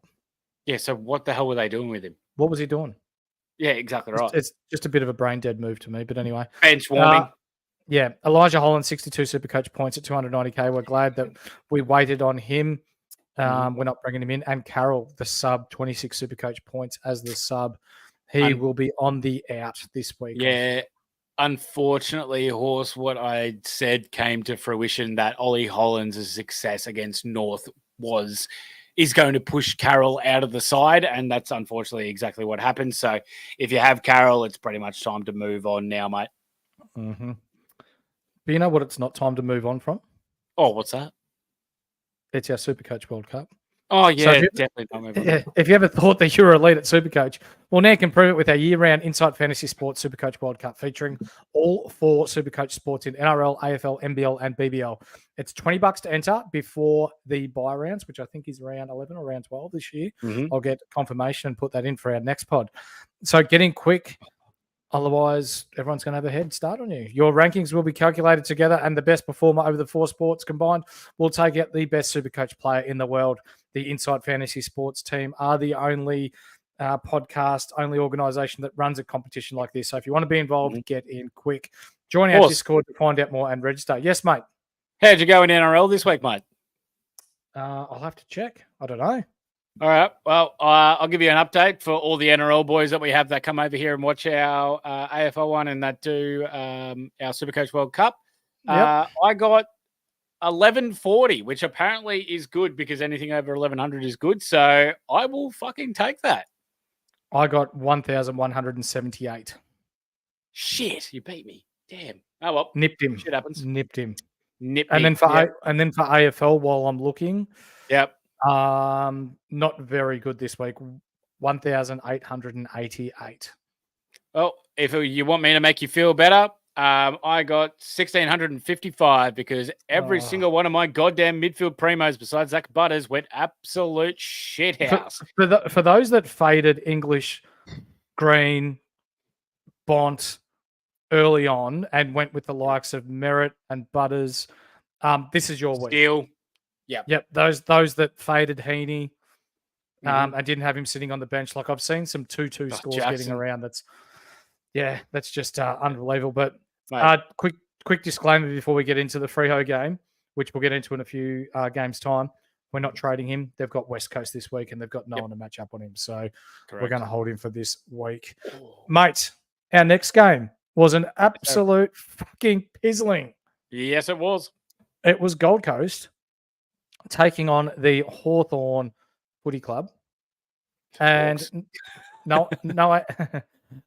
Yeah, so what the hell were they doing with him? What was he doing? Yeah, exactly right. It's just a bit of a brain dead move to me, but anyway. Bench warming. Yeah, Elijah Holland, 62 Supercoach points at 290k. We're glad that we waited on him. We're not bringing him in. And Carroll, the sub, 26 Supercoach points as the sub. He will be on the out this week. Yeah. Unfortunately, Horse, what I said came to fruition that Ollie Hollands' success against North is going to push Carroll out of the side, and that's unfortunately exactly what happened. So if you have Carroll, it's pretty much time to move on now, mate. Mm-hmm. But you know what it's not time to move on from? Oh, what's that? It's our Supercoach World Cup. Oh, yeah, so definitely not moving on. If you ever thought that you were elite at Supercoach, well, now you can prove it with our year-round Insight Fantasy Sports Supercoach World Cup featuring all 4 Supercoach sports in NRL, AFL, NBL, and BBL. It's $20 to enter before the bye rounds, which I think is around 11 or around 12 this year. Mm-hmm. I'll get confirmation and put that in for our next pod. So get in quick. Otherwise, everyone's going to have a head start on you. Your rankings will be calculated together, and the best performer over the 4 sports combined will take out the best Supercoach player in the world. The Insight Fantasy Sports team are the only only organisation that runs a competition like this. So if you want to be involved, get in quick. Join our Discord to find out more and register. Yes, mate. How'd you go in NRL this week, mate? I'll have to check. I don't know. All right. Well, I'll give you an update for all the NRL boys that we have that come over here and watch our AFL one and that do our Supercoach World Cup. Yep. I got 1140, which apparently is good because anything over 1100 is good. So I will fucking take that. I got 1178. Shit, you beat me. Damn. Oh well. Nipped him. Shit happens. Nipped him. And then for AFL, while I'm looking. Yep. Not very good this week. 1,888. Well, if you want me to make you feel better, I got 1,655 because every single one of my goddamn midfield primos besides Zach Butters went absolute shithouse. For those that faded English, Green, Bont early on and went with the likes of Merritt and Butters, this is your week. Steele. Yep. Those that faded Heaney and didn't have him sitting on the bench. Like I've seen some 2-2 scores getting around. That's just unbelievable. But quick disclaimer before we get into the Freo game, which we'll get into in a few games' time. We're not trading him. They've got West Coast this week and they've got no one to match up on him. So we're going to hold him for this week. Mate, our next game was an absolute fucking pizzling. Yes, it was. It was Gold Coast taking on the Hawthorn Footy Club. And Noah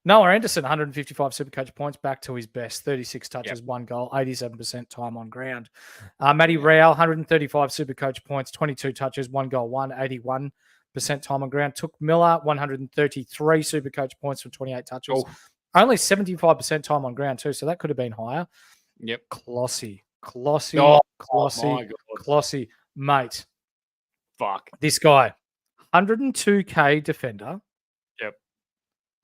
Anderson, 155 Supercoach points, back to his best, 36 touches, 1 goal, 87% time on ground. Matty Rao, 135 Supercoach points, 22 touches, 1 goal, 81% time on ground. Took Miller, 133 Supercoach points for 28 touches. Only 75% time on ground too, so that could have been higher. Yep. Klossy. Mate. Fuck. This guy, 102k defender. Yep.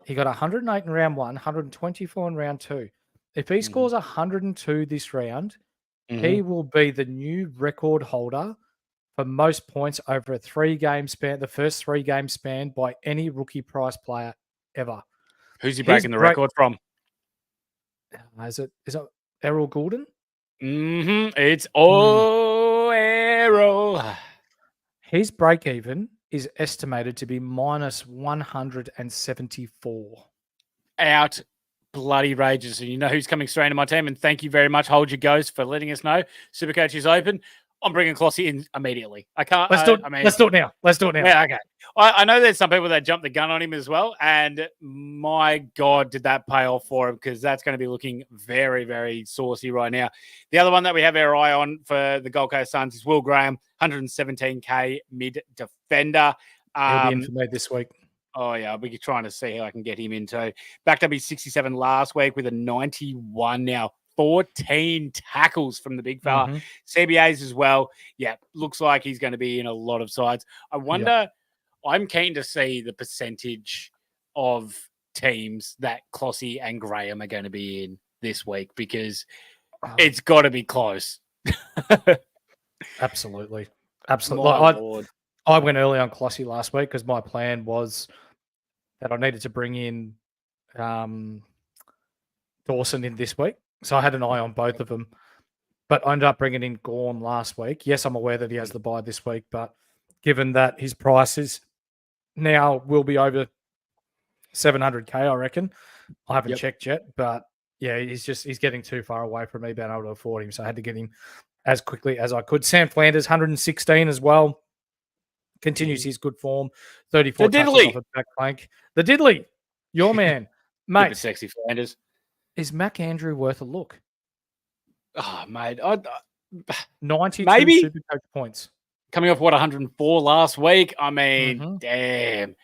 He got 108 in round 1, 124 in round 2. If he scores 102 this round, he will be the new record holder for most points over a 3-game span, the first 3-game span by any rookie price player ever. Who's he breaking the record from? Is it Errol Goulden? It's Errol. His break even is estimated to be minus 174. Out bloody rages. And you know who's coming straight into my team. And thank you very much, Hold Your Ghost, for letting us know. Supercoach is open. I'm bringing Klossy in immediately. I can't. Let's do it now. Yeah, okay. I know there's some people that jump the gun on him as well. And my God, did that pay off for him, because that's going to be looking very, very saucy right now. The other one that we have our eye on for the Gold Coast Suns is Will Graham, 117k mid defender. He'll be in for me this week. Oh, yeah. We're trying to see how I can get him into. Backed up his 67 last week with a 91 now. 14 tackles from the big fella. CBAs as well. Yeah, looks like he's going to be in a lot of sides. I wonder I'm keen to see the percentage of teams that Clossy and Graham are going to be in this week because it's got to be close. Absolutely. Absolutely. My Lord. I went early on Clossy last week because my plan was that I needed to bring in Dawson in this week. So I had an eye on both of them. But I ended up bringing in Gorn last week. Yes, I'm aware that he has the bye this week, but given that his prices now will be over 700K, I reckon. I haven't checked yet, but yeah, he's getting too far away from me being able to afford him. So I had to get him as quickly as I could. Sam Flanders, 116 as well. Continues his good form. 34 touches off a back flank. The Diddley, your man. Mate. Super sexy Flanders. Is Mac Andrew worth a look? Oh, mate. 92 maybe Supercoach points. Coming off, 104 last week? I mean, damn.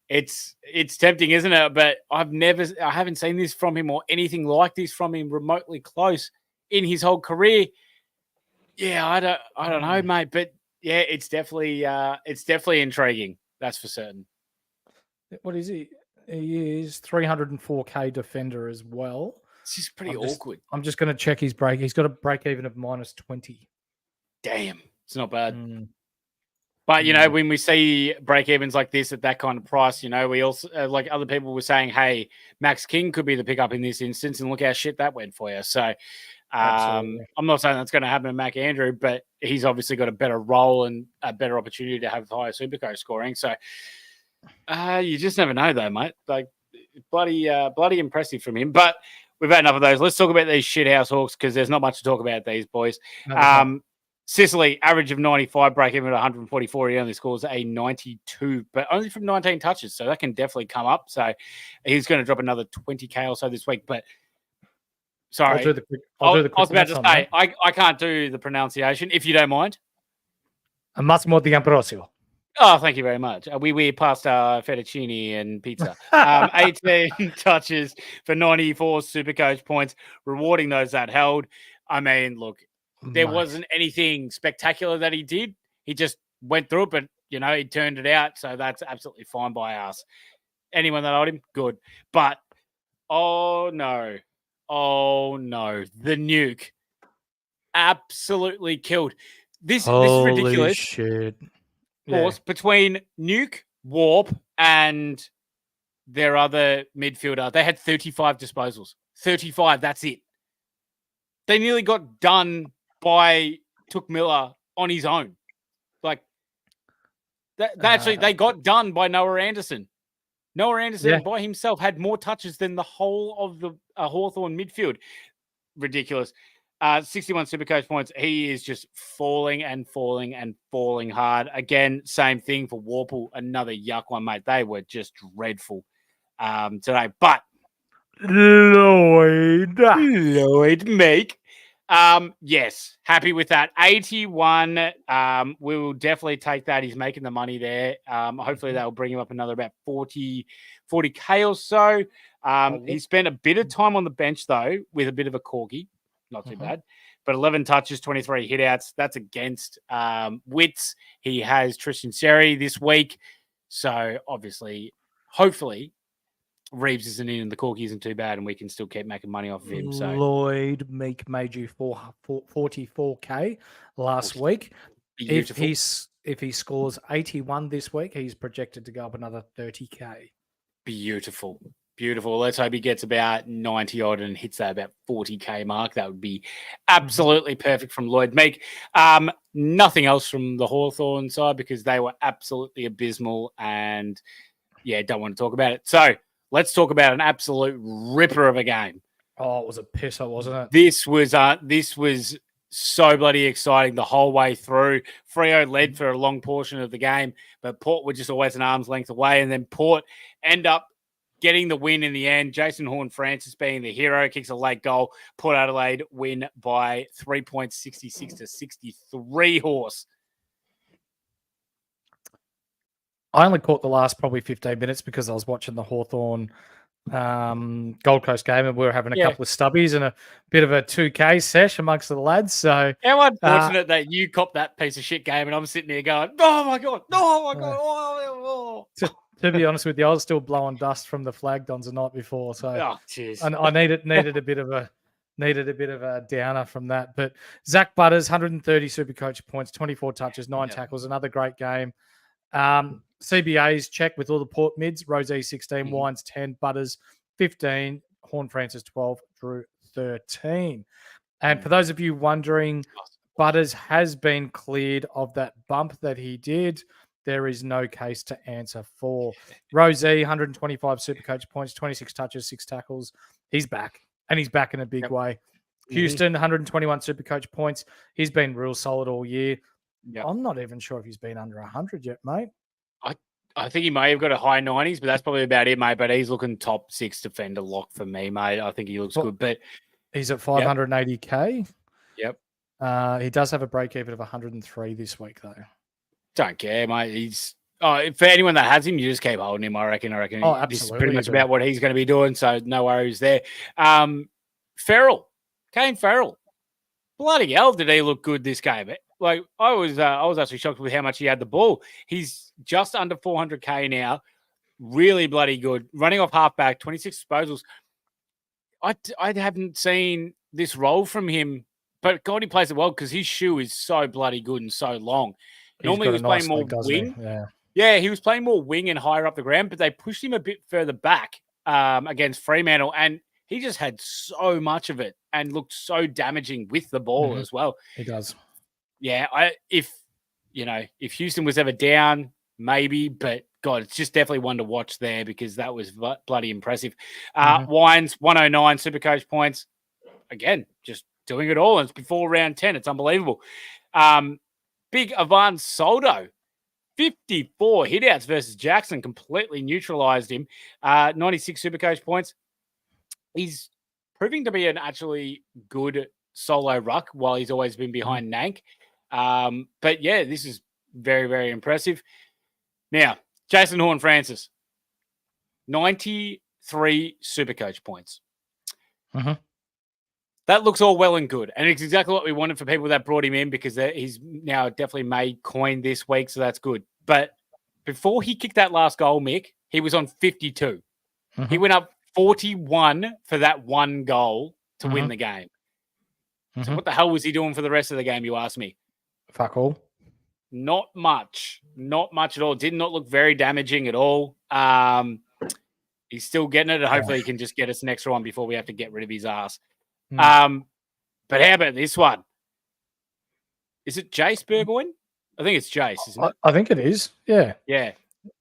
It's tempting, isn't it? But I haven't seen this from him or anything like this from him remotely close in his whole career. Yeah, I don't know, mate. But yeah, it's definitely intriguing. That's for certain. What is he? He is 304K defender as well. This is pretty awkward. I'm just going to check his break. He's got a break even of -20. Damn, it's not bad. But, when we see break evens like this at that kind of price, we also, like other people were saying, hey, Max King could be the pickup in this instance, and look how shit that went for you. So I'm not saying that's going to happen to Mac Andrew, but he's obviously got a better role and a better opportunity to have higher Supercoach scoring. So you just never know, though, mate. Like, bloody impressive from him. But we've had enough of those. Let's talk about these shithouse Hawks because there's not much to talk about these boys. Sicily, average of 95, break even at 144. He only scores a 92, but only from 19 touches. So that can definitely come up. So he's going to drop another 20K or so this week. But sorry, I was about to say, I can't do the pronunciation, if you don't mind. Massimo Di Ambrosio. Oh, thank you very much. We pasta, fettuccine, and pizza. 18 touches for 94 Supercoach points, rewarding those that held. I mean, look, there wasn't anything spectacular that he did. He just went through it, but, he turned it out. So that's absolutely fine by us. Anyone that owed him, good. But, oh, no. The nuke absolutely killed. This is ridiculous. Shit. Course, between Nuke, Warp, and their other midfielder, they had 35 disposals. 35, that's it. They nearly got done by Took Miller on his own. Like, they got done by Noah Anderson. Noah Anderson by himself had more touches than the whole of the Hawthorn midfield. Ridiculous. 61 Supercoach points. He is just falling hard. Again, same thing for Warple. Another yuck one, mate. They were just dreadful today. But Lloyd make. Yes, happy with that. 81. We will definitely take that. He's making the money there. Hopefully that'll bring him up another about 40K or so. He spent a bit of time on the bench though with a bit of a corgi. Not too bad. But 11 touches, 23 hitouts. That's against Wits. He has Tristan Seri this week. So, obviously, hopefully, Reeves isn't in and the corky isn't too bad and we can still keep making money off of him. So Lloyd Meek made you 44K last week. Beautiful. If he scores 81 this week, he's projected to go up another 30K. Beautiful. Let's hope he gets about 90 odd and hits that about 40K mark. That would be absolutely perfect from Lloyd Meek. Nothing else from the Hawthorn side because they were absolutely abysmal and don't want to talk about it. So let's talk about an absolute ripper of a game. Oh, it was a pisser, wasn't it? This was so bloody exciting the whole way through. Freo led for a long portion of the game, but Port were just always an arm's length away, and then Port end up getting the win in the end. Jason Horne-Francis being the hero, kicks a late goal. Port Adelaide win by 3 points, 66 to 63 Horse. I only caught the last probably 15 minutes because I was watching the Hawthorn Gold Coast game, and we were having a couple of stubbies and a bit of a 2K sesh amongst the lads. So how unfortunate that you copped that piece of shit game, and I'm sitting there going, "Oh my god, To be honest with you, I was still blowing dust from the flag dons the night before. So and I needed a bit of a downer from that. But Zach Butters, 130 Supercoach points, 24 touches, 9 tackles, another great game. CBA's check with all the port mids. Rosé 16, Wines 10, Butters 15, Horn Francis 12, Drew 13. And for those of you wondering, Butters has been cleared of that bump that he did. There is no case to answer for. Rosé, 125 Supercoach points, 26 touches, 6 tackles. He's back, and he's back in a big way. Houston, 121 Supercoach points. He's been real solid all year. I'm not even sure if he's been under 100 yet, mate. I think he may have got a high 90s, but that's probably about it, mate. But he's looking top 6 defender lock for me, mate. I think he looks good. But he's at 580K. Yep. He does have a break even of 103 this week, though. Don't care, mate. He's for anyone that has him, you just keep holding him. I reckon. Oh, absolutely. This is pretty much about what he's going to be doing, so no worries there. Farrell, Kane Farrell, bloody hell, did he look good this game? Like I was actually shocked with how much he had the ball. He's just under 400K now. Really bloody good. Running off halfback, 26 disposals. I haven't seen this role from him, but God, he plays it well because his shoe is so bloody good and so long. Normally he was playing more wing. Yeah, he was playing more wing and higher up the ground, but they pushed him a bit further back against Fremantle, and he just had so much of it and looked so damaging with the ball as well. He does. Yeah, if Houston was ever down, maybe, but God, it's just definitely one to watch there because that was bloody impressive. Wines, 109 Supercoach points. Again, just doing it all. And it's before round 10. It's unbelievable. Big Ivan Soldo, 54 hitouts versus Jackson, completely neutralized him. 96 Supercoach points. He's proving to be an actually good solo ruck while he's always been behind Nank. But yeah, this is very, very impressive. Now, Jason Horn-Francis, 93 Supercoach points. That looks all well and good. And it's exactly what we wanted for people that brought him in because he's now definitely made coin this week, so that's good. But before he kicked that last goal, Mick, he was on 52. He went up 41 for that one goal to win the game. So what the hell was he doing for the rest of the game, you ask me? Fuck all. Not much. Not much at all. Did not look very damaging at all. He's still getting it, and hopefully he can just get us an extra one before we have to get rid of his ass. But how about this one? Is it Jace Burgoyne? I think it's Jace, isn't it? I think it is. Yeah. Yeah.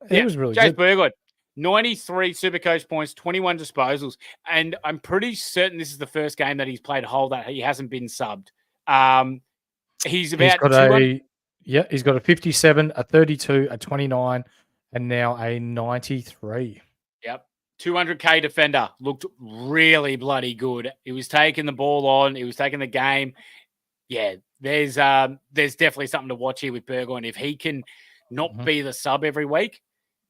He was really Jace good. Burgoyne, 93 Supercoach points, 21 disposals. And I'm pretty certain this is the first game that he's played a hole that he hasn't been subbed. He's got a 57, a 32, a 29, and now a 93. Yep. 200K defender, looked really bloody good. He was taking the ball on. He was taking the game. Yeah, there's definitely something to watch here with Burgoyne. If he can not be the sub every week,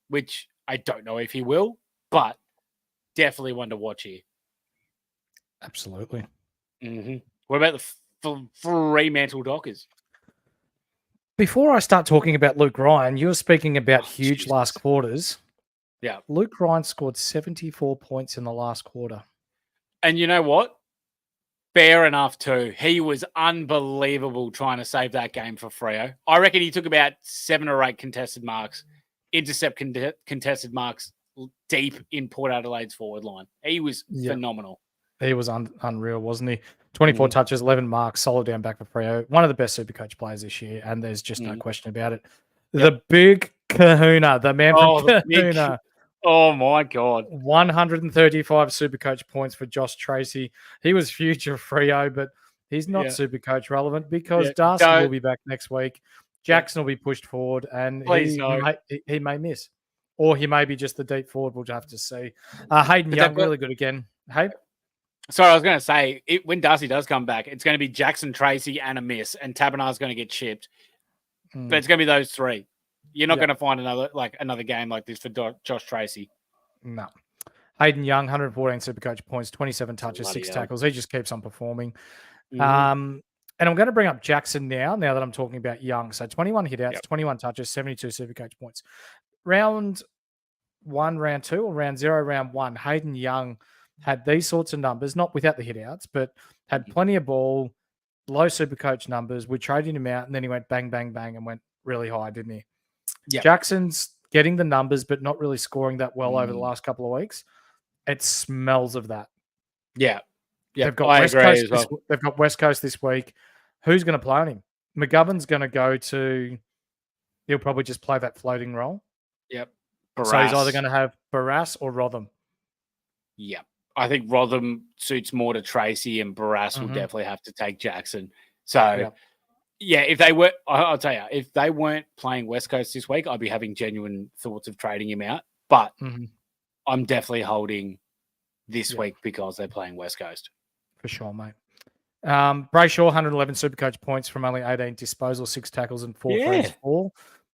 which I don't know if he will, but definitely one to watch here. Absolutely. What about the Fremantle Dockers? Before I start talking about Luke Ryan, you were speaking about huge last quarters. Yeah. Luke Ryan scored 74 points in the last quarter. And you know what? Fair enough too. He was unbelievable trying to save that game for Freo. I reckon he took about 7 or 8 contested marks, contested marks deep in Port Adelaide's forward line. He was phenomenal. He was unreal, wasn't he? 24 touches, 11 marks, solid down back for Freo. One of the best Supercoach players this year, and there's just no question about it. The big kahuna, the man from Kahuna. Oh, my God. 135 Supercoach points for Josh Tracy. He was future Freo, but he's not Supercoach relevant because Darcy will be back next week. Jackson will be pushed forward, and he may miss. Or he may be just the deep forward. We'll have to see. Hayden Young, really good again. Hey? Sorry, I was going to say, when Darcy does come back, it's going to be Jackson, Tracy, and a miss, and Tabernar's going to get chipped. But it's going to be those three. You're not going to find another game like this for Josh Tracy. No. Hayden Young, 114 Supercoach points, 27 touches, Bloody 6 hell. tackles. He just keeps on performing. Mhm. And I'm going to bring up Jackson now that I'm talking about Young. So 21 hitouts, Yep. 21 touches, 72 Supercoach points. Round 1, round 2, or round 0, round 1, Hayden Young had these sorts of numbers, not without the hitouts, but had plenty of ball, low Supercoach numbers. We traded him out, and then he went bang, bang, bang, and went really high, didn't he? Yep. Jackson's getting the numbers, but not really scoring that well over the last couple of weeks. It smells of that. Yeah. They've got West Coast. They've got West Coast this week. Who's going to play on him? McGovern's going to go to. He'll probably just play that floating role. Yep. So he's either going to have Barras or Rotham. Yep. I think Rotham suits more to Tracy, and Barras will definitely have to take Jackson. So, yeah, if they were, I'll tell you, if they weren't playing West Coast this week, I'd be having genuine thoughts of trading him out. But I'm definitely holding this week because they're playing West Coast. For sure, mate. Brayshaw, 111 Supercoach points from only 18 disposals, 6 tackles, and 4 frames. 4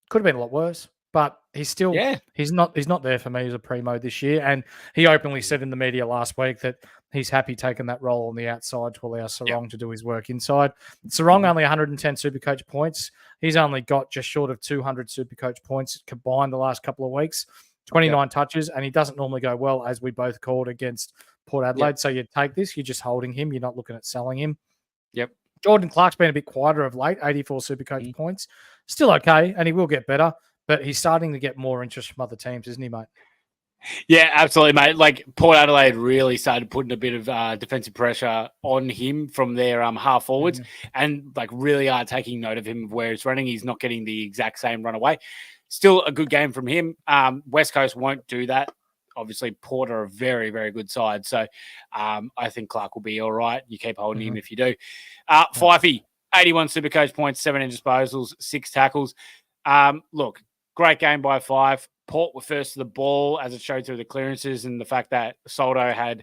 could have been a lot worse, but he's still he's not there for me as a primo this year. And he openly said in the media last week that he's happy taking that role on the outside to allow Sarong to do his work inside. Sarong only 110 Supercoach points. He's only got just short of 200 Supercoach points combined the last couple of weeks. 29 touches, and he doesn't normally go well, as we both called against Port Adelaide. So you take this, you're just holding him. You're not looking at selling him. Yep. Jordan Clark's been a bit quieter of late, 84 Supercoach points. Still okay, and he will get better, but he's starting to get more interest from other teams, isn't he, mate? Yeah, absolutely, mate. Like, Port Adelaide really started putting a bit of defensive pressure on him from their half forwards and, like, really are taking note of him where he's running. He's not getting the exact same run away. Still a good game from him. West Coast won't do that. Obviously, Port are a very, very good side. So I think Clark will be all right. You keep holding him if you do. Fifey, 81 Supercoach points, 17 disposals, 6 tackles. Look, great game by Fife. Port were first to the ball, as it showed through the clearances and the fact that Soldo had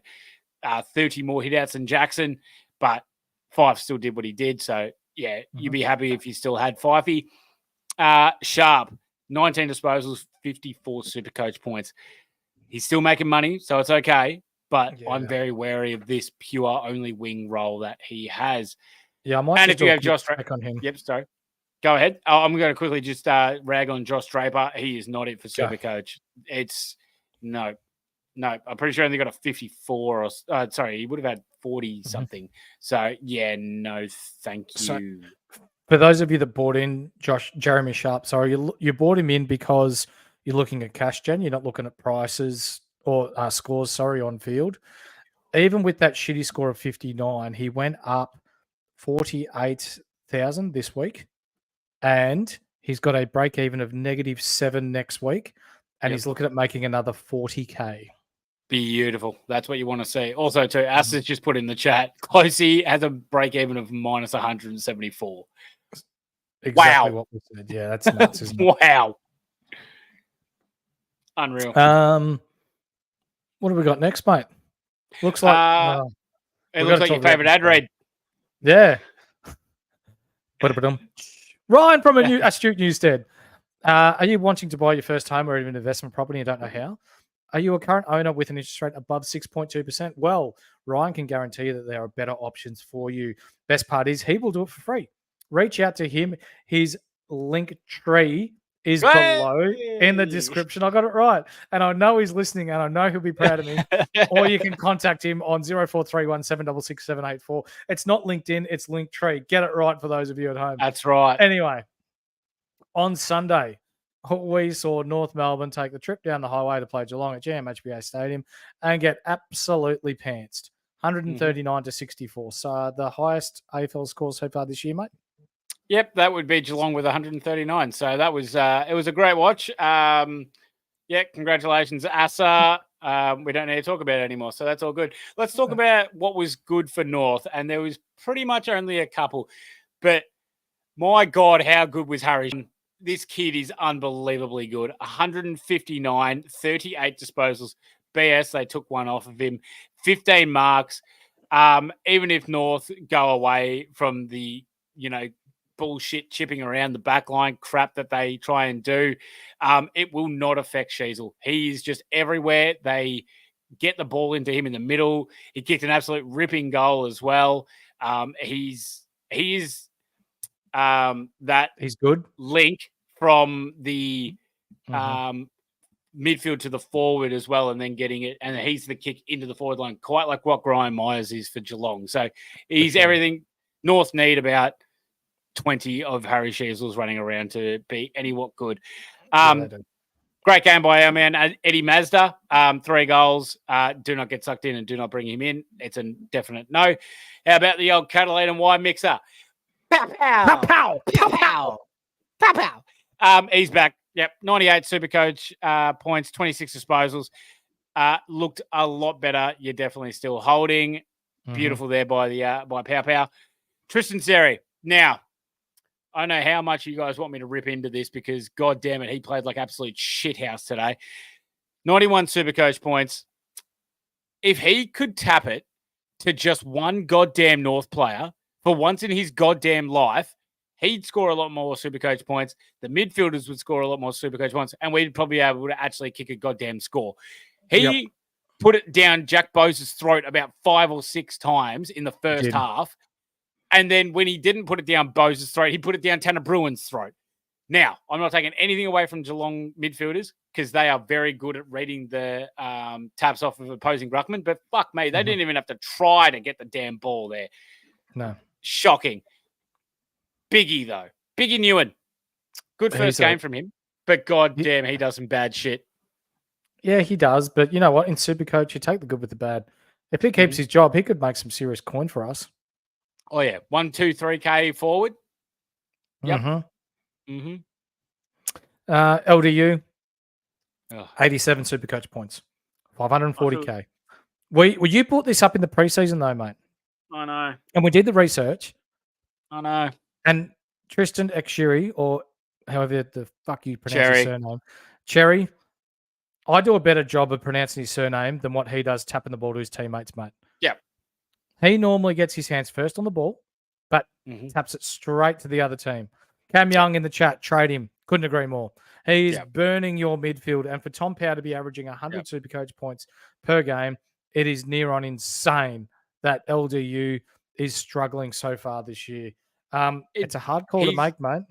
30 more hitouts than Jackson. But Fife still did what he did. So, yeah, you'd be happy if you still had Fifey. Sharp, 19 disposals, 54 Supercoach points. He's still making money, so it's okay. But I'm very wary of this pure only wing role that he has. Yeah, I might. And if you have Josh Draper on him, sorry. Go ahead. I'm going to quickly just rag on Josh Draper. He is not it for Supercoach. It's no. I'm pretty sure he only got a 54 or he would have had 40 something. So yeah, no, thank you. So, for those of you that bought in Jeremy Sharp, you bought him in because you're looking at cash gen. You're not looking at prices or scores. On field. Even with that shitty score of 59, he went up 48,000 this week, and he's got a break even of -7 next week, and he's looking at making another 40K. Beautiful. That's what you want to see. Also, too, Aston's just put in the chat, Closey has a break even of -174. Exactly what we said. Yeah, that's nuts, isn't it? Wow. Unreal. What have we got next, mate? Looks like it looks like your favorite ad read. Yeah. Ryan from Astute Newstead. Are you wanting to buy your first home or even investment property and don't know how? Are you a current owner with an interest rate above 6.2%? Well, Ryan can guarantee you that there are better options for you. Best part is he will do it for free. Reach out to him. His link tree is below in the description. I got it right. And I know he's listening and I know he'll be proud of me. Or you can contact him on 0431 766 784. It's not LinkedIn, it's Linktree. Get it right for those of you at home. That's right. Anyway, on Sunday, we saw North Melbourne take the trip down the highway to play Geelong at GMHBA Stadium and get absolutely pantsed. 139 to 64. So the highest AFL score so far this year, mate? Yep, that would be Geelong with 139. So that was it was a great watch. Congratulations, Asa. We don't need to talk about it anymore, so that's all good. Let's talk about what was good for North, and there was pretty much only a couple. But my God, how good was Harry? This kid is unbelievably good. 159, 38 disposals. BS, they took one off of him. 15 marks. Even if North go away from the, bullshit chipping around the back line crap that they try and do, it will not affect Sheasel. He is just everywhere. They get the ball into him in the middle. He kicked an absolute ripping goal as well. He is that he's good link from the midfield to the forward as well, and then getting it, and he's the kick into the forward line, quite like what Brian Myers is for Geelong. So he's everything. North need about 20 of Harry Sheasels running around to be any what good. Great game by our man Eddie Mazda. 3 goals. Do not get sucked in and do not bring him in. It's a definite no. How about the old Catalan and wine mixer? Pow pow pow pow pow pow pow pow. He's back. Yep, 98 Supercoach points, 26 disposals. Looked a lot better. You're definitely still holding. Beautiful there by Pow Pow. Tristan Xerri. Now, I know how much you guys want me to rip into this because, God damn it, he played like absolute shithouse today. 91 Supercoach points. If he could tap it to just one goddamn North player for once in his goddamn life, he'd score a lot more Supercoach points. The midfielders would score a lot more Supercoach points, and we'd probably be able to actually kick a goddamn score. He put it down Jack Bose's throat about 5 or 6 times in the first half. And then when he didn't put it down Bose's throat, he put it down Tanner Bruin's throat. Now, I'm not taking anything away from Geelong midfielders because they are very good at reading the taps off of opposing ruckman. But fuck me, they didn't even have to try to get the damn ball there. No. Shocking. Biggie, though. Biggie Newen. Good first game from him. But god damn, he does some bad shit. Yeah, he does. But you know what? In Supercoach, you take the good with the bad. If he keeps his job, he could make some serious coin for us. Oh, yeah. 1, 2, 3K forward. Yep. LDU, 87 Supercoach points, 540K. You brought this up in the preseason, though, mate. I know. And we did the research. I know. And Tristan Xerri, or however the fuck you pronounce his surname, Cherry, I do a better job of pronouncing his surname than what he does tapping the ball to his teammates, mate. Yeah. He normally gets his hands first on the ball, but taps it straight to the other team. Cam Young in the chat, trade him. Couldn't agree more. He is burning your midfield. And for Tom Power to be averaging 100 Supercoach points per game, it is near on insane that LDU is struggling so far this year. It's a hard call to make, mate.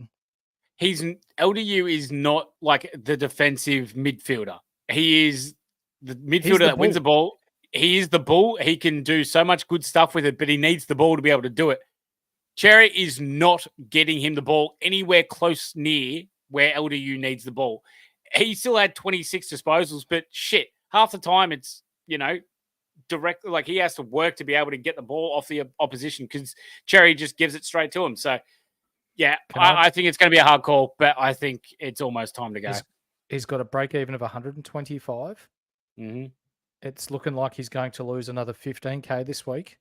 LDU is not like the defensive midfielder. He is the midfielder that wins the ball. He is the ball. He can do so much good stuff with it, but he needs the ball to be able to do it. Cherry is not getting him the ball anywhere close near where LDU needs the ball. He still had 26 disposals, but shit, half the time it's, direct, like he has to work to be able to get the ball off the opposition because Cherry just gives it straight to him. So, yeah, I think it's going to be a hard call, but I think it's almost time to go. He's got a break even of 125. It's looking like he's going to lose another 15K this week.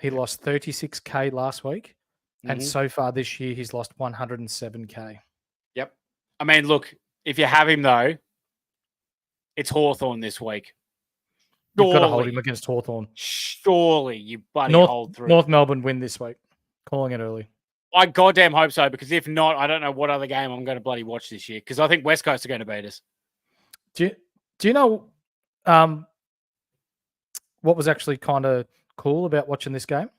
He lost 36K last week. And so far this year, he's lost 107K. Yep. I mean, look, if you have him, though, it's Hawthorn this week. You've got to hold him against Hawthorn. Surely you bloody hold through. North Melbourne win this week. Calling it early. I goddamn hope so, because if not, I don't know what other game I'm going to bloody watch this year, because I think West Coast are going to beat us. Do you know what was actually kind of cool about watching this game?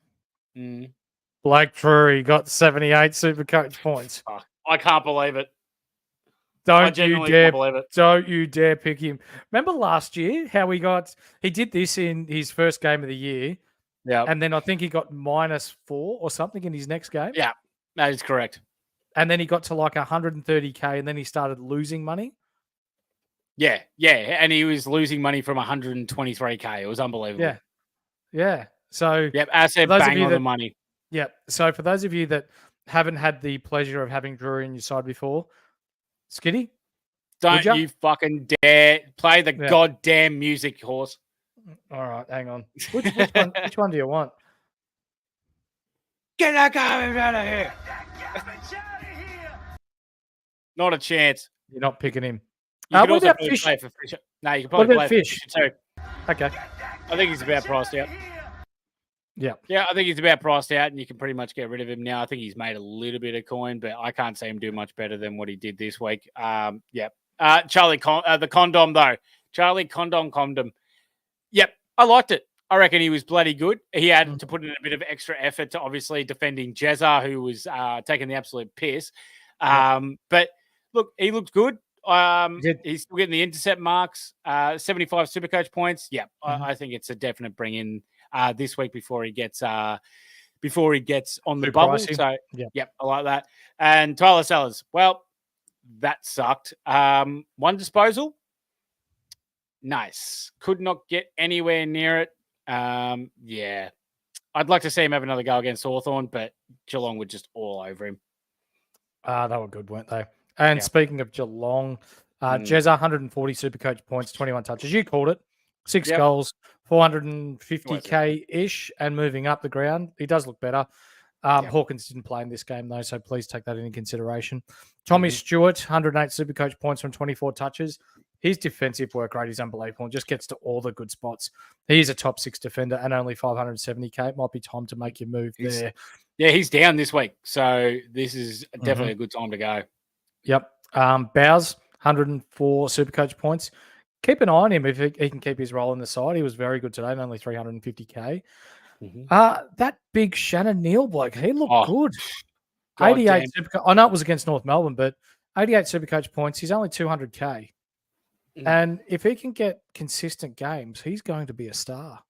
Blake Drury got 78 Supercoach points. I can't believe it. Don't you dare pick him. Remember last year how he did this in his first game of the year. Yeah. And then I think he got -4 or something in his next game. Yeah, that is correct. And then he got to like 130K and then he started losing money. Yeah. And he was losing money from 123K. It was unbelievable. Yeah. So, asset bang on the money. Yeah. So for those of you that haven't had the pleasure of having Drury in your side before, Skiddy, don't you fucking dare play the goddamn music, horse. All right, hang on. Which one do you want? Get that garbage out of here. Not a chance. You're not picking him. You can also play for Fish. No, you can probably play Fish too. Okay. I think he's about priced out. Yeah, I think he's about priced out, and you can pretty much get rid of him now. I think he's made a little bit of coin, but I can't see him do much better than what he did this week. Charlie, the Condom though. Charlie Condom. Yep, I liked it. I reckon he was bloody good. He had to put in a bit of extra effort to obviously defending Jezza, who was taking the absolute piss. But look, he looked good. He's still getting the intercept marks, 75 Supercoach points. Yeah, I think it's a definite bring in this week before he gets on the bubble. Pricey. So, yep, I like that. And Tyler Sellers, well, that sucked. One disposal. Nice. Could not get anywhere near it. Yeah. I'd like to see him have another go against Hawthorn, but Geelong were just all over him. They were good, weren't they? And speaking of Geelong, Jezza, 140 Supercoach points, 21 touches. You called it. 6 goals, 450K-ish, and moving up the ground. He does look better. Hawkins didn't play in this game, though, so please take that into consideration. Tommy Stewart, 108 Supercoach points from 24 touches. His defensive work rate is unbelievable and just gets to all the good spots. He's a top 6 defender and only 570K. It might be time to make your move there. Yeah, he's down this week, so this is definitely a good time to go. Yep. Bowes, 104 Supercoach points. Keep an eye on him if he can keep his role in the side. He was very good today and only 350K. That big Shannon Neal bloke, he looked good. 88 Supercoach. I know it was against North Melbourne, but 88 Supercoach points. He's only 200K. And if he can get consistent games, he's going to be a star.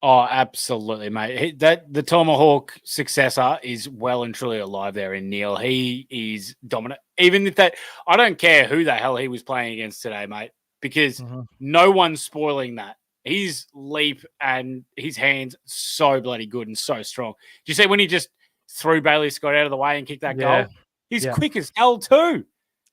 Oh, absolutely, mate. The Tomahawk successor is well and truly alive there in Neil. He is dominant. Even if I don't care who the hell he was playing against today, mate, because no one's spoiling that. His leap and his hands so bloody good and so strong. Do you see when he just threw Bailey Scott out of the way and kicked that goal? He's quick as hell too.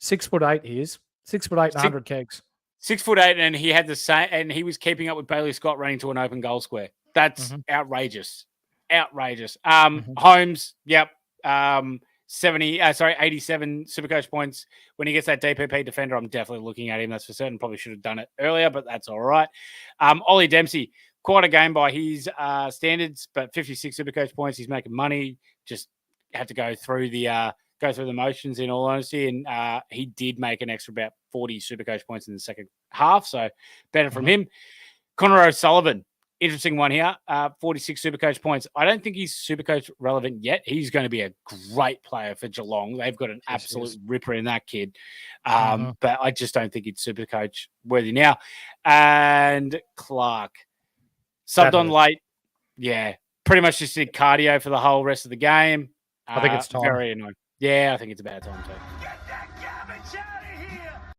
6'8" he is. 6'8" 100 kegs. 6'8", and he had the same, and he was keeping up with Bailey Scott running to an open goal square. That's outrageous. Holmes, 87 Supercoach points. When he gets that DPP defender, I'm definitely looking at him. That's for certain. Probably should have done it earlier, but that's all right. Ollie Dempsey, quite a game by his standards, but 56 Supercoach points. He's making money. Just had to go through the motions, in all honesty, and he did make an extra about 40 Supercoach points in the second half, so better from him. Connor O'Sullivan, interesting one here, 46 Supercoach points. I don't think he's Supercoach relevant yet. He's going to be a great player for Geelong. They've got an absolute ripper in that kid, but I just don't think it's Supercoach worthy now. And Clark, subbed on late. Yeah, pretty much just did cardio for the whole rest of the game. I think it's time. Very annoying. Yeah, I think it's about time too. Get that garbage out of here!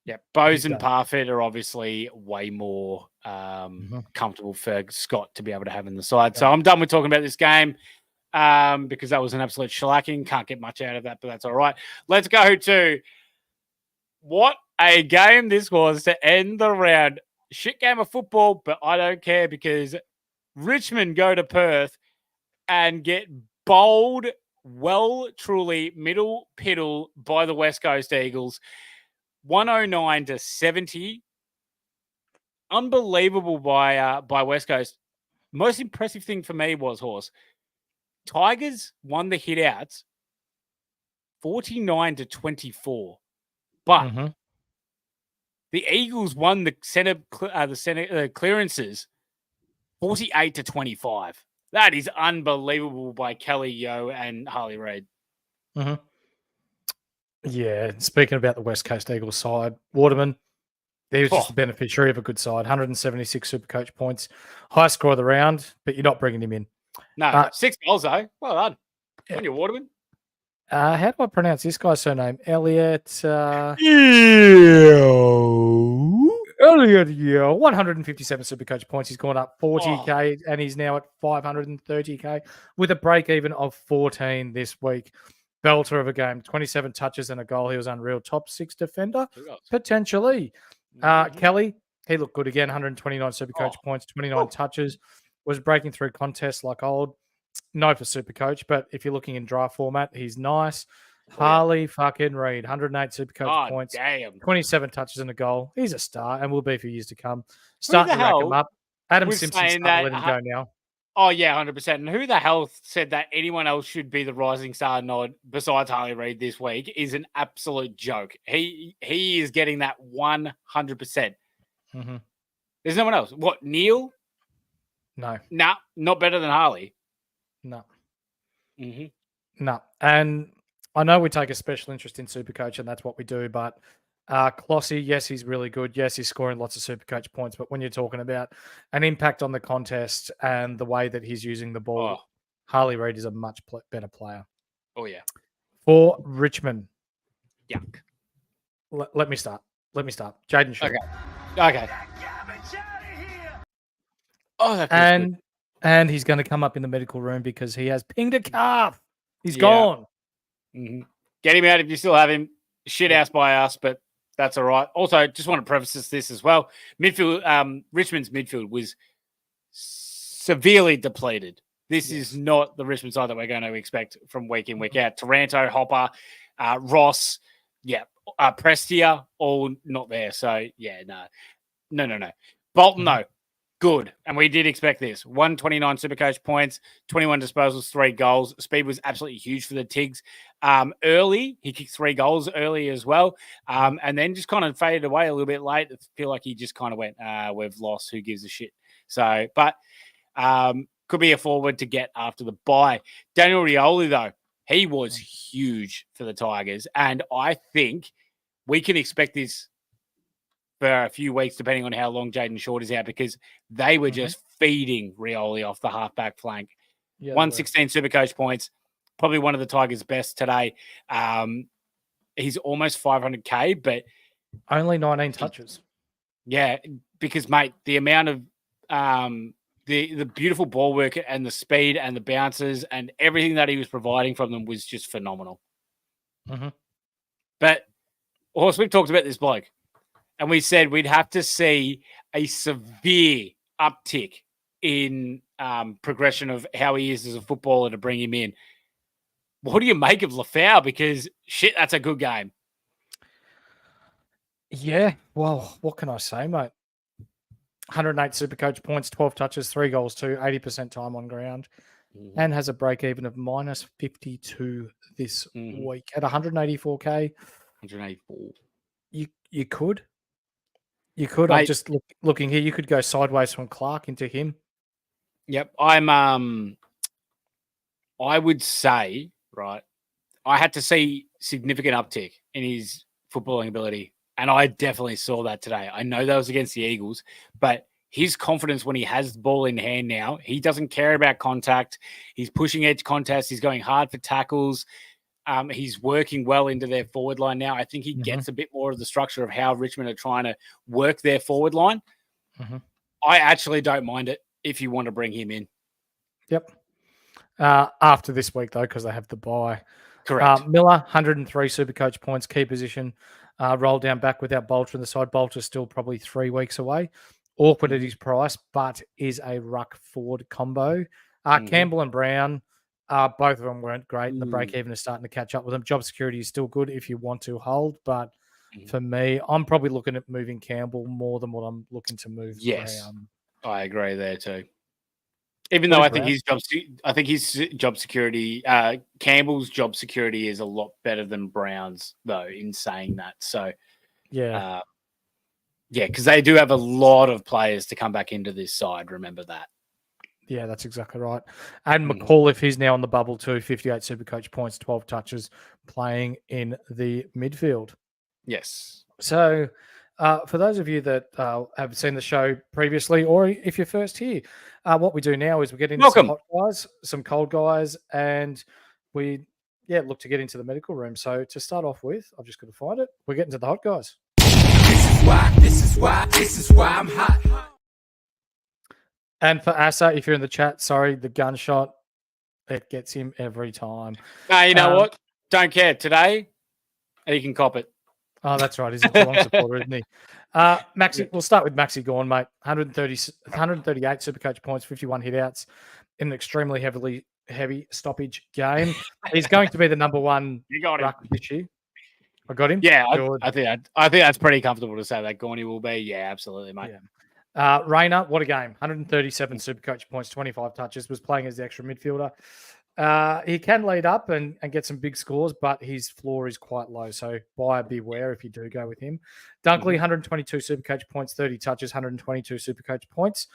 Yeah, Bose and Parfitt are obviously way more comfortable for Scott to be able to have in the side. So I'm done with talking about this game because that was an absolute shellacking. Can't get much out of that, but that's all right. Let's go to what a game this was to end the round. Shit game of football, but I don't care because Richmond go to Perth and get bowled truly middle piddle by the West Coast Eagles. 109-70. Unbelievable by West Coast. Most impressive thing for me was, Horse, Tigers won the hit outs 49-24. But the Eagles won the center clearances 48-25. That is unbelievable by Kelly Yo and Harley Reid. Yeah, speaking about the West Coast Eagles side, Waterman, he was just the beneficiary of a good side. 176 Supercoach points. High score of the round, but you're not bringing him in. No, 6 goals though. Well done. On your Waterman. How do I pronounce this guy's surname? Elliot. Elliot, 157 Supercoach points. He's gone up 40K and he's now at 530K with a break even of 14 this week. Belter of a game, 27 touches and a goal. He was unreal. Top 6 defender, potentially. Kelly, he looked good again. 129 Supercoach points, 29 touches. Was breaking through contests like old. No for Supercoach, but if you're looking in draft format, he's nice. Harley fucking Reid, 108 Supercoach points, 27 touches and a goal. He's a star and will be for years to come. Starting to rack him up. Adam Simpson's starting to let him go now. Oh, yeah, 100%. And who the hell said that anyone else should be the rising star nod besides Harley Reid this week is an absolute joke. He is getting that 100%. There's no one else. What, Neil? No. Nah, not better than Harley. No. Mm-hmm. No. And I know we take a special interest in Supercoach, and that's what we do, but Clossy, yes, he's really good. Yes, he's scoring lots of Supercoach points, but when you're talking about an impact on the contest and the way that he's using the ball, Harley Reid is a much better player. Oh, yeah. For Richmond. Yuck. Let me start. Jaden Shaw. Okay. Oh, that feels good. And he's going to come up in the medical room because he has pinged a calf. He's gone. Mm-hmm. Get him out if you still have him. Shit house by us, but that's all right. Also, just want to preface this as well. Midfield, Richmond's midfield was severely depleted. This is not the Richmond side that we're going to expect from week in, week out. Taranto, Hopper, Ross, Prestia, all not there. So, no. Bolton, though, good. And we did expect this. 129 Supercoach points, 21 disposals, 3 goals. Speed was absolutely huge for the Tigs. Early, he kicked 3 goals early as well. And then just kind of faded away a little bit late. I feel like he just kind of went, we've lost. Who gives a shit? So, but could be a forward to get after the bye. Daniel Rioli, though, he was huge for the Tigers. And I think we can expect this for a few weeks, depending on how long Jaden Short is out, because they were just feeding Rioli off the halfback flank. 116 Supercoach points, probably one of the Tigers' best today. He's almost 500K, but only 19 touches. Yeah, because, mate, the amount of the beautiful ball work and the speed and the bounces and everything that he was providing from them was just phenomenal. Mm-hmm. But, Horse, we've talked about this bloke. And we said we'd have to see a severe uptick in progression of how he is as a footballer to bring him in. What do you make of Lafau? Because, shit, that's a good game. Yeah, well, what can I say, mate? 108 Supercoach points, 12 touches, 3 goals, 80% time on ground, and has a break even of minus 52 this week at 184K. 184. You could. You could. Mate, I'm just looking here. You could go sideways from Clark into him. Yep. I would say, right, I had to see significant uptick in his footballing ability. And I definitely saw that today. I know that was against the Eagles, but his confidence when he has the ball in hand now, he doesn't care about contact. He's pushing edge contests. He's going hard for tackles. He's working well into their forward line now. I think he gets a bit more of the structure of how Richmond are trying to work their forward line. I actually don't mind it if you want to bring him in. Yep. After this week, though, because they have the bye. Correct. Miller, 103 Supercoach points, key position. Roll down back without Bolter in the side. Bolter's still probably 3 weeks away. Awkward at his price, but is a ruck forward combo. Campbell and Brown, both of them weren't great, and the break-even is starting to catch up with them. Job security is still good if you want to hold, but for me, I'm probably looking at moving Campbell more than what I'm looking to move Brown. I agree there too. Even though I think his job security, Campbell's job security is a lot better than Brown's, though, in saying that. So, because they do have a lot of players to come back into this side. Remember that. Yeah, that's exactly right. And McAuliffe, he's now on the bubble too, 58 Supercoach points, 12 touches, playing in the midfield. Yes. So, for those of you that have seen the show previously, or if you're first here, what we do now is we get into some hot guys, some cold guys, and we look to get into the medical room. So to start off with, I've just got to find it. We're getting to the hot guys. This is why I'm hot. And for Asa, if you're in the chat, sorry, the gunshot, it gets him every time. No, you know what? Don't care. Today, he can cop it. Oh, that's right. He's a Geelong supporter, isn't he? Maxi, we'll start with Maxi Gawn, mate. 138 Supercoach points, 51 hitouts in an extremely heavy stoppage game. He's going to be the number one ruck this year. I got him. Yeah, I think that's pretty comfortable to say that Gawny will be. Yeah, absolutely, mate. Yeah. Rayner, what a game. 137 Supercoach points, 25 touches, was playing as the extra midfielder. He can lead up and get some big scores, but his floor is quite low. So buyer beware if you do go with him. Dunkley, 122 Supercoach points, 30 touches, 122 Supercoach points.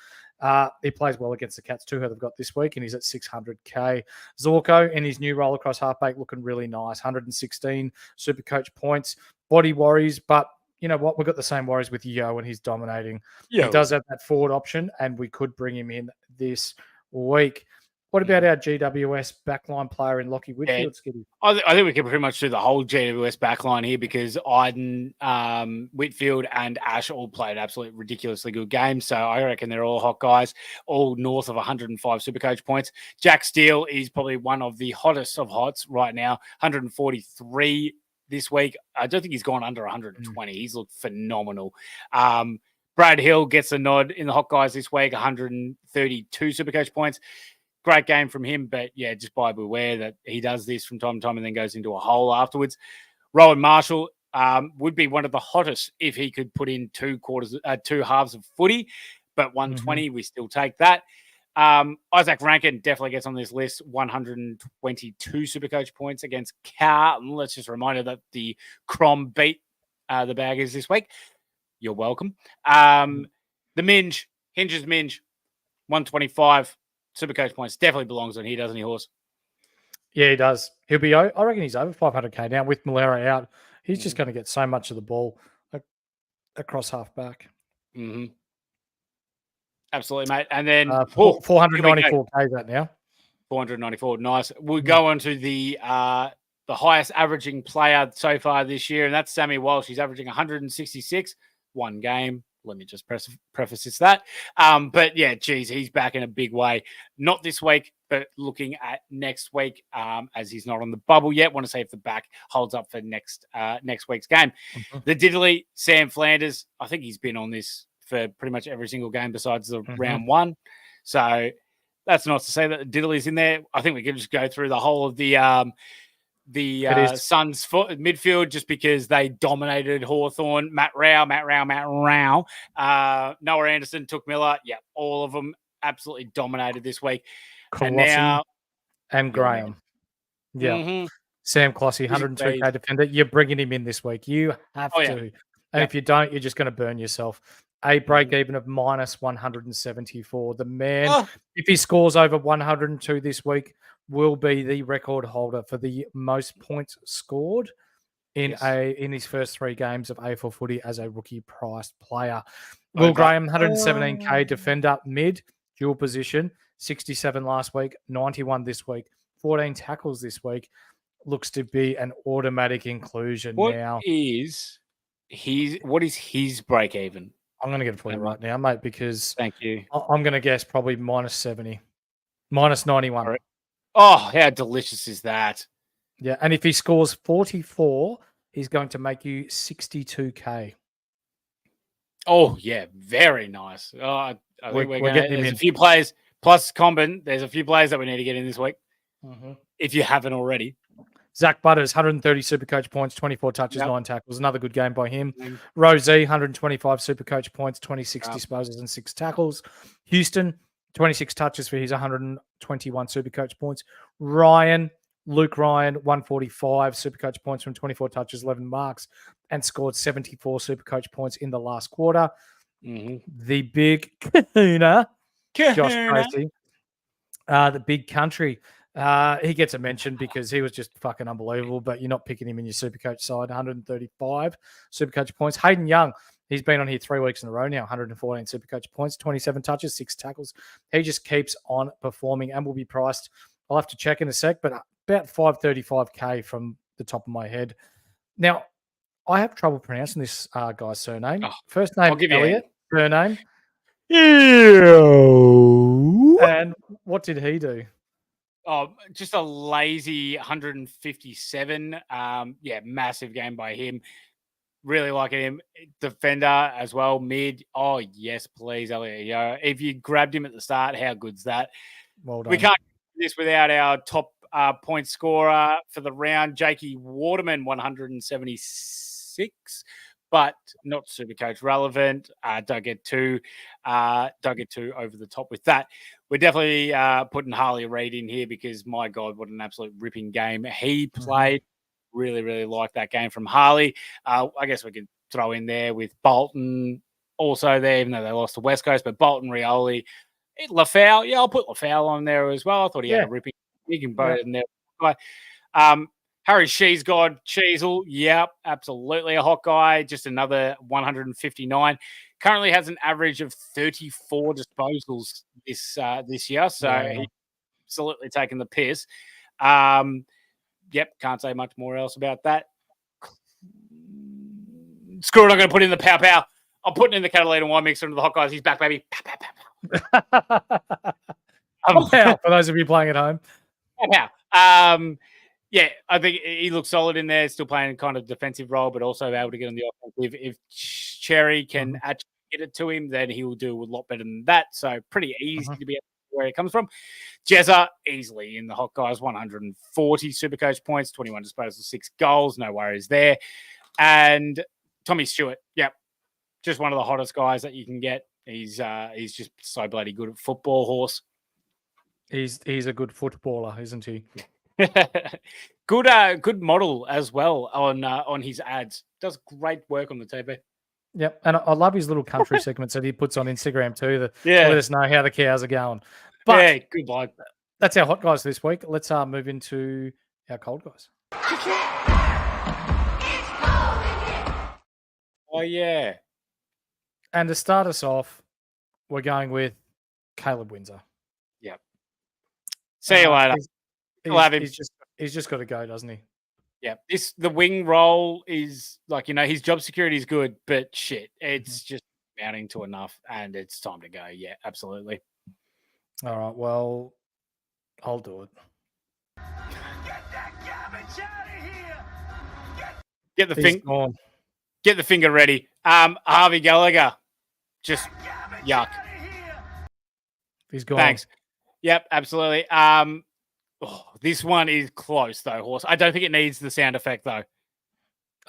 He plays well against the Cats too, who they've got this week, and he's at 600k. Zorko in his new roll across halfback looking really nice, 116 Supercoach points. Body worries, but you know what? We've got the same worries with Yo, and he's dominating. He does have that forward option, and we could bring him in this week. What about our GWS backline player in Lockie Whitfield, Skiddy? I think we can pretty much do the whole GWS backline here because Iden, Whitfield, and Ash all played absolutely ridiculously good games. So I reckon they're all hot guys, all north of 105 Supercoach points. Jack Steele is probably one of the hottest of hots right now, 143 this week. I don't think he's gone under 120. He's looked phenomenal. Brad Hill gets a nod in the hot guys this week, 132 Supercoach points. Great game from him, but yeah, just buy beware that he does this from time to time and then goes into a hole afterwards. Rowan Marshall would be one of the hottest if he could put in two halves of footy, but 120, we still take that. Isaac Rankin definitely gets on this list, 122 Supercoach points against Carlton. Let's just remind her that the Crom beat the Baggers this week. You're welcome. The Minge, Hinges Minge, 125 Supercoach points. Definitely belongs on here, doesn't he, Horse? Yeah, he does. He'll be, I reckon he's over 500k now with Malera out. He's just going to get so much of the ball across half back. Absolutely, mate. And then 494k that now. 494. Nice. We'll go on to the highest averaging player so far this year, and that's Sammy Walsh. He's averaging 166, one game. Let me just preface that. But yeah, geez, he's back in a big way. Not this week, but looking at next week, as he's not on the bubble yet. Want to see if the back holds up for next week's game. The Diddley, Sam Flanders, I think he's been on this for pretty much every single game besides the round one. So that's not to say that the Diddley's in there. I think we can just go through the whole of the Suns midfield just because they dominated Hawthorn. Matt Rao. Noah Anderson, took Miller. Yeah, all of them absolutely dominated this week. And Graham. Yeah. Sam Clossy, 102k defender. You're bringing him in this week. You have to. And if you don't, you're just going to burn yourself. A break even of minus 174. The man, if he scores over 102 this week, will be the record holder for the most points scored in his first 3 games of AFL footy as a rookie priced player. Will Graham, 117k defender, mid, dual position, 67 last week, 91 this week, 14 tackles this week. Looks to be an automatic inclusion now. What is his break even? I'm going to get it for you right now, mate, because thank you. I'm going to guess probably minus 70, minus 91. Oh, how delicious is that? Yeah, and if he scores 44, he's going to make you 62k. Oh, yeah, very nice. I think we're getting him in. A few players, plus Combin, there's a few players that we need to get in this week, if you haven't already. Zach Butters, 130 Supercoach points, 24 touches, 9 tackles. Another good game by him. Rosie, 125 Supercoach points, 26 disposals and 6 tackles. Houston, 26 touches for his 121 Supercoach points. Luke Ryan, 145 Supercoach points from 24 touches, 11 marks, and scored 74 Supercoach points in the last quarter. The big kahuna, Josh Tracy, the big country. He gets a mention because he was just fucking unbelievable, but you're not picking him in your Supercoach side. 135 Supercoach points. Hayden Young, he's been on here 3 weeks in a row now, 114 Supercoach points, 27 touches, 6 tackles. He just keeps on performing and will be priced. I'll have to check in a sec, but about 535k from the top of my head. Now, I have trouble pronouncing this guy's surname. First name, Elliot. Surname. And what did he do? Oh, just a lazy 157. Massive game by him. Really liking him. Defender as well, mid. Oh, yes, please, Elliot. If you grabbed him at the start, how good's that? Well done. We can't do this without our top point scorer for the round, Jakey Waterman, 176, but not Supercoach relevant. Don't get too over the top with that. we're definitely putting Harley Reid in here because, my God, what an absolute ripping game he played. Really, really like that game from Harley. I guess we could throw in there with Bolton also there, even though they lost to West Coast, but Bolton, Rioli, Lafau. Yeah, I'll put Lafau on there as well. I thought he had a ripping. You can put it in there. Harry Sheesgod, Cheezel, yep, absolutely a hot guy. Just another 159. Currently has an average of 34 disposals this year, so he's absolutely taking the piss. Yep, can't say much more else about that. Screw it, I'm going to put in the pow pow. I'm putting in the Catalina wine mixer into the hot guys. He's back, baby. Pow, pow, pow, pow. Pow, for those of you playing at home. Pow, pow. Yeah, I think he looks solid in there, still playing kind of defensive role, but also able to get on the offensive. If Cherry can actually get it to him, then he will do a lot better than that. So pretty easy to be able to where it comes from. Jezza, easily in the hot guys, 140 Supercoach points, 21 disposals, 6 goals. No worries there. And Tommy Stewart, yep, just one of the hottest guys that you can get. He's just so bloody good at football, Horse. He's a good footballer, isn't he? Good model as well on his ads. Does great work on the TV. Yep, and I love his little country segments that he puts on Instagram too. To let us know how the cows are going. But yeah, good bloke. That's our hot guys this week. Let's move into our cold guys. Oh yeah. And to start us off, we're going with Caleb Windsor. Yep. See you later. He's just got to go, doesn't he? Yeah. The wing role is like, his job security is good, but shit, it's just mounting to enough and it's time to go. Yeah, absolutely. All right. Well, I'll do it. Get that garbage out of here! Get the finger ready. Harvey Gallagher. Just yuck. He's gone. Thanks. Yep, absolutely. This one is close though, Horse. I don't think it needs the sound effect though.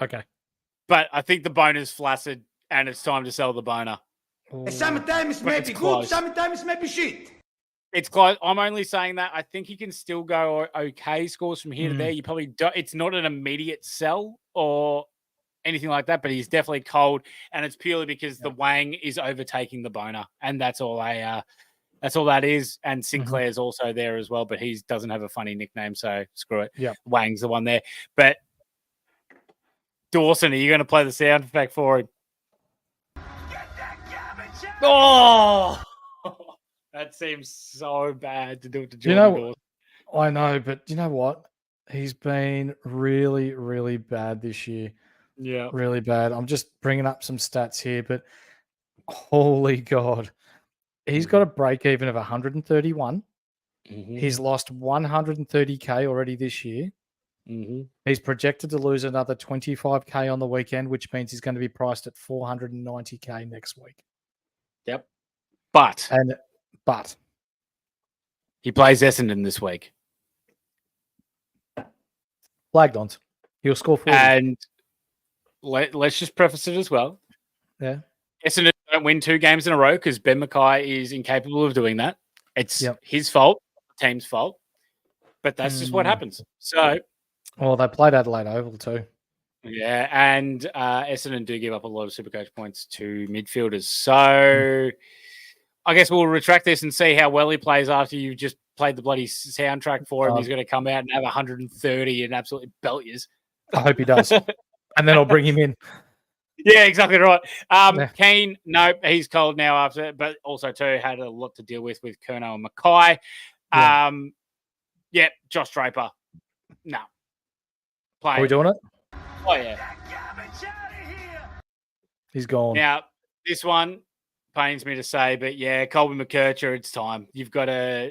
Okay. But I think the boner's flaccid and it's time to sell the boner. Sometimes maybe good, sometimes maybe shit. It's close. I'm only saying that. I think he can still go okay scores from here to there. You probably don't. It's not an immediate sell or anything like that, but he's definitely cold, and it's purely because the Wang is overtaking the boner, and that's all that is. And Sinclair's also there as well, but he doesn't have a funny nickname, so screw it. Yeah, Wang's the one there. But Dawson, are you going to play the sound effect for him? Oh. That seems so bad to do it to Jordan Dawson. I know, but you know what? He's been really, really bad this year. Yeah. Really bad. I'm just bringing up some stats here, but holy God. He's got a break even of 131. He's lost 130K already this year. He's projected to lose another 25K on the weekend, which means he's going to be priced at 490K next week. Yep. But he plays Essendon this week. Flagged on. He'll score 40. And let's just preface it as well. Yeah. Essendon don't win 2 games in a row because Ben Mackay is incapable of doing that. It's his fault, the team's fault. But that's just what happens. So, well, they played Adelaide Oval too. Yeah, and Essendon do give up a lot of Supercoach points to midfielders. So I guess we'll retract this and see how well he plays after you've just played the bloody soundtrack for him. He's going to come out and have 130 and absolutely belt yous. I hope he does. And then I'll bring him in. Yeah, exactly right. Keane, nope, he's cold now after, but also too had a lot to deal with Curnow and Mackay. Josh Draper. No. Are we doing it? Oh, yeah. He's gone. Now, this one pains me to say, but yeah, Colby McKercher, it's time. You've got to,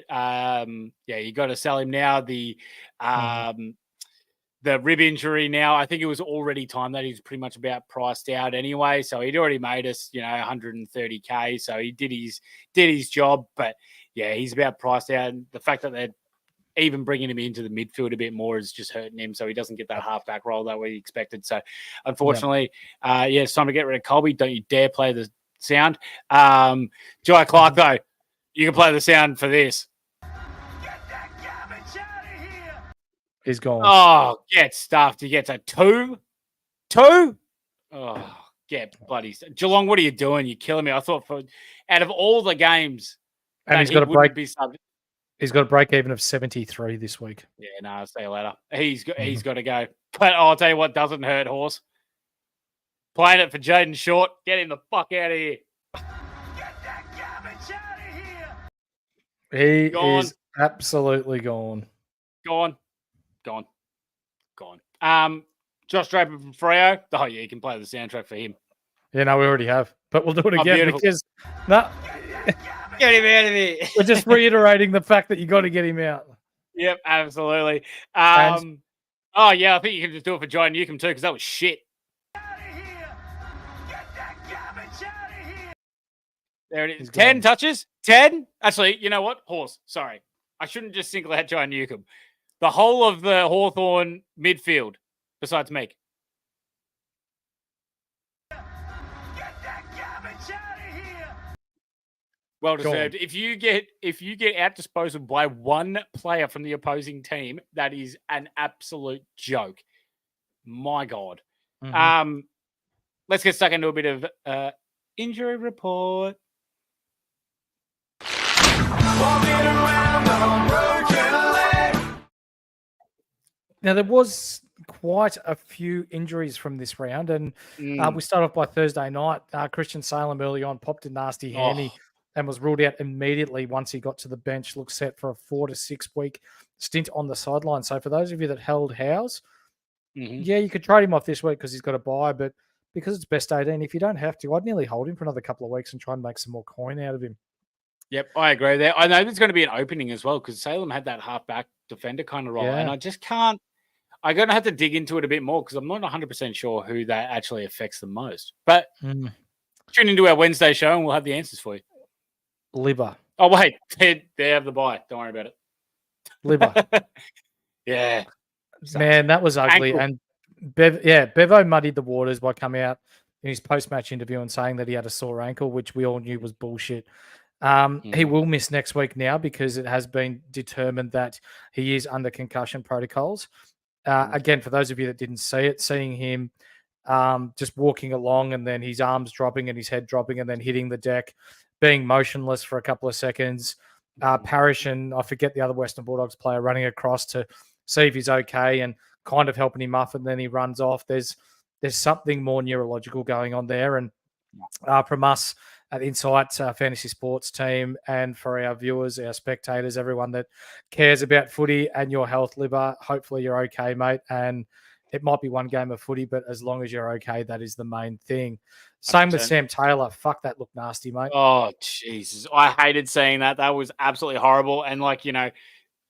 you got to sell him now. The rib injury now, I think it was already time that he's pretty much about priced out anyway. So he'd already made us, 130K. So he did his job, but yeah, he's about priced out. And the fact that they're even bringing him into the midfield a bit more is just hurting him. So he doesn't get that halfback role that we expected. So unfortunately, it's time to get rid of Colby. Don't you dare play the sound. Jai Clark, though, You can play the sound for this. He's gone. Oh, get stuffed. He gets a 2. 2? Oh, get bloody. Geelong, what are you doing? You're killing me. I thought out of all the games, and he's got a break. Be he's got a break even of 73 this week. Yeah, no, I'll see you later. He's got to go. But I'll tell you what doesn't hurt, Horse. Playing it for Jaden Short. Get him the fuck out of here. Get that garbage out of here. He is absolutely gone. Gone. Josh Draper from Freo. Oh, yeah, you can play the soundtrack for him. Yeah, no, we already have. But we'll do it again because no. Get him out of here. We're just reiterating the fact that you got to get him out. Yep, absolutely. Oh, yeah, I think you can just do it for John Newcomb too because that was shit. There it is. 10 touches. 10? Actually, you know what? Horse. Sorry. I shouldn't just single out John Newcomb. The whole of the Hawthorn midfield, besides Meek. Get that garbage out of here. Well deserved. If you get out disposed by one player from the opposing team, that is an absolute joke. My God. Mm-hmm. Let's get stuck into a bit of injury report. Now, there was quite a few injuries from this round, and we start off by Thursday night. Christian Salem early on popped a nasty hammy and was ruled out immediately once he got to the bench. Looks set for a 4 to 6 week stint on the sideline. So for those of you that held Howes, yeah, you could trade him off this week because he's got a bye, but because it's best 18, if you don't have to, I'd nearly hold him for another couple of weeks and try and make some more coin out of him. Yep, I agree there. I know there's going to be an opening as well because Salem had that halfback defender kind of role, and I just can't. I'm going to have to dig into it a bit more because I'm not 100% sure who that actually affects the most. But tune into our Wednesday show and we'll have the answers for you. Liver. Oh, wait. They have the bye. Don't worry about it. Liver. Yeah. Man, that was ugly. Ankle. And Bevo muddied the waters by coming out in his post-match interview and saying that he had a sore ankle, which we all knew was bullshit. He will miss next week now because it has been determined that he is under concussion protocols. Again, for those of you that didn't see it, seeing him just walking along and then his arms dropping and his head dropping and then hitting the deck, being motionless for a couple of seconds. Parrish and I forget the other Western Bulldogs player running across to see if he's okay and kind of helping him up, and then he runs off. There's something more neurological going on there. And from us at the Insight Fantasy Sports team and for our viewers, our spectators, everyone that cares about footy and your health, Liver, hopefully you're okay, mate. And it might be one game of footy, but as long as you're okay, that is the main thing. Same 100%. With Sam Taylor. Fuck, that looked nasty, mate. Oh, Jesus. I hated seeing that. That was absolutely horrible. And,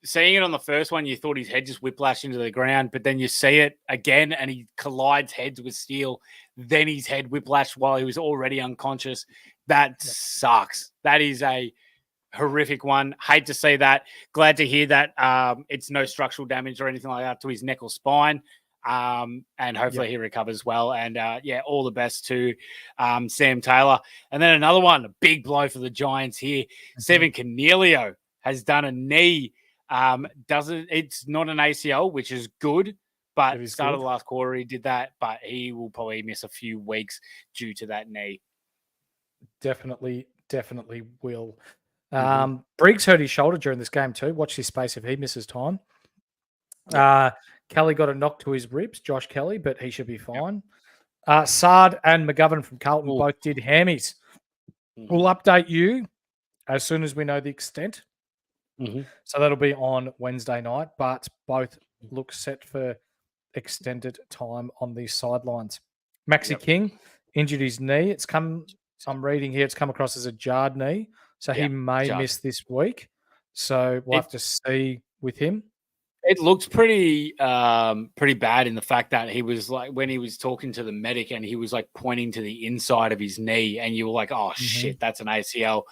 seeing it on the first one, you thought his head just whiplashed into the ground, but then you see it again and he collides heads with steel. Then his head whiplashed while he was already unconscious. That sucks. That is a horrific one. Hate to see that. Glad to hear that it's no structural damage or anything like that to his neck or spine. And hopefully he recovers well. And all the best to Sam Taylor. And then another one, a big blow for the Giants here. Seven Cornelio has done a knee. It's not an ACL, which is good, but at the start of the last quarter he did that, but he will probably miss a few weeks due to that knee. Definitely will. Briggs hurt his shoulder during this game too. Watch his space if he misses time. Kelly got a knock to his ribs, Josh Kelly, but he should be fine. Sard and McGovern from Carlton both did hammies. We'll update you as soon as we know the extent. So that'll be on Wednesday night, but both look set for extended time on these sidelines. Maxi King injured his knee. I'm reading here, it's come across as a jarred knee, so he may miss this week. So we'll have to see with him. It looked pretty bad in the fact that he was when he was talking to the medic and he was pointing to the inside of his knee, and you were like, oh shit, that's an ACL.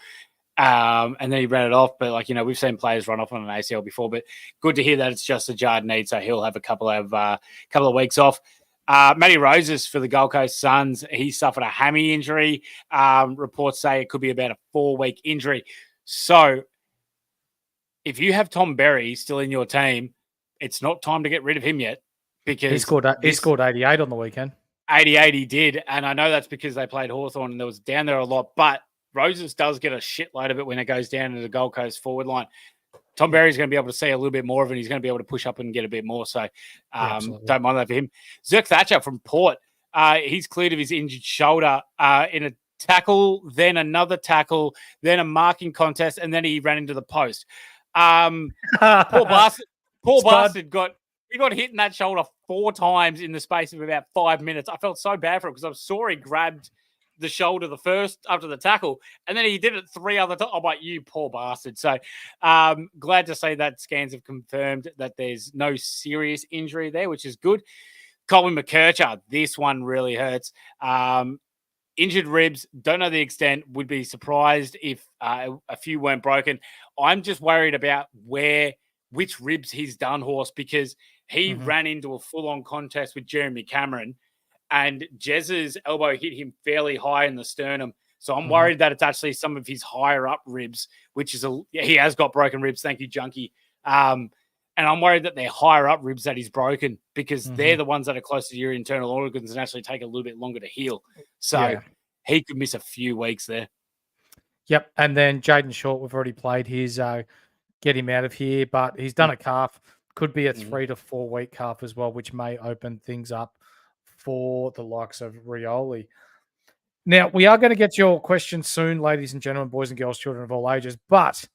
And then he ran it off, but we've seen players run off on an ACL before. But good to hear that it's just a jarred knee, so he'll have a couple of weeks off. Matty Roses for the Gold Coast Suns, he suffered a hammy injury. Reports say it could be about a 4-week injury. So if you have Tom Berry still in your team, it's not time to get rid of him yet because he scored 88 on the weekend. 88 he did, and I know that's because they played Hawthorn and there was down there a lot, but Roses does get a shitload of it when it goes down into the Gold Coast forward line. Tom Berry's going to be able to see a little bit more of it. He's going to be able to push up and get a bit more. So don't mind that for him. Zerk Thatcher from Port, he's cleared of his injured shoulder in a tackle, then another tackle, then a marking contest, and then he ran into the post. Poor bastard got hit in that shoulder 4 times in the space of about 5 minutes. I felt so bad for him because I saw he grabbed the shoulder the first after the tackle, and then he did it 3 other times. I'm like, you poor bastard. So glad to say that scans have confirmed that there's no serious injury there, which is good. Colin McKercher, this one really hurts. Injured ribs, don't know the extent, would be surprised if a few weren't broken. I'm just worried about which ribs he's done, Horse, because he ran into a full-on contest with Jeremy Cameron, and Jez's elbow hit him fairly high in the sternum. So I'm worried that it's actually some of his higher-up ribs, which is he has got broken ribs. Thank you, Junkie. And I'm worried that they're higher-up ribs that he's broken because they're the ones that are closer to your internal organs and actually take a little bit longer to heal. So he could miss a few weeks there. Yep. And then Jaden Short, we've already played his get him out of here, but he's done a calf. Could be a 3 to 4 week calf as well, which may open things up for the likes of Rioli. Now, we are going to get to your questions soon, ladies and gentlemen, boys and girls, children of all ages. But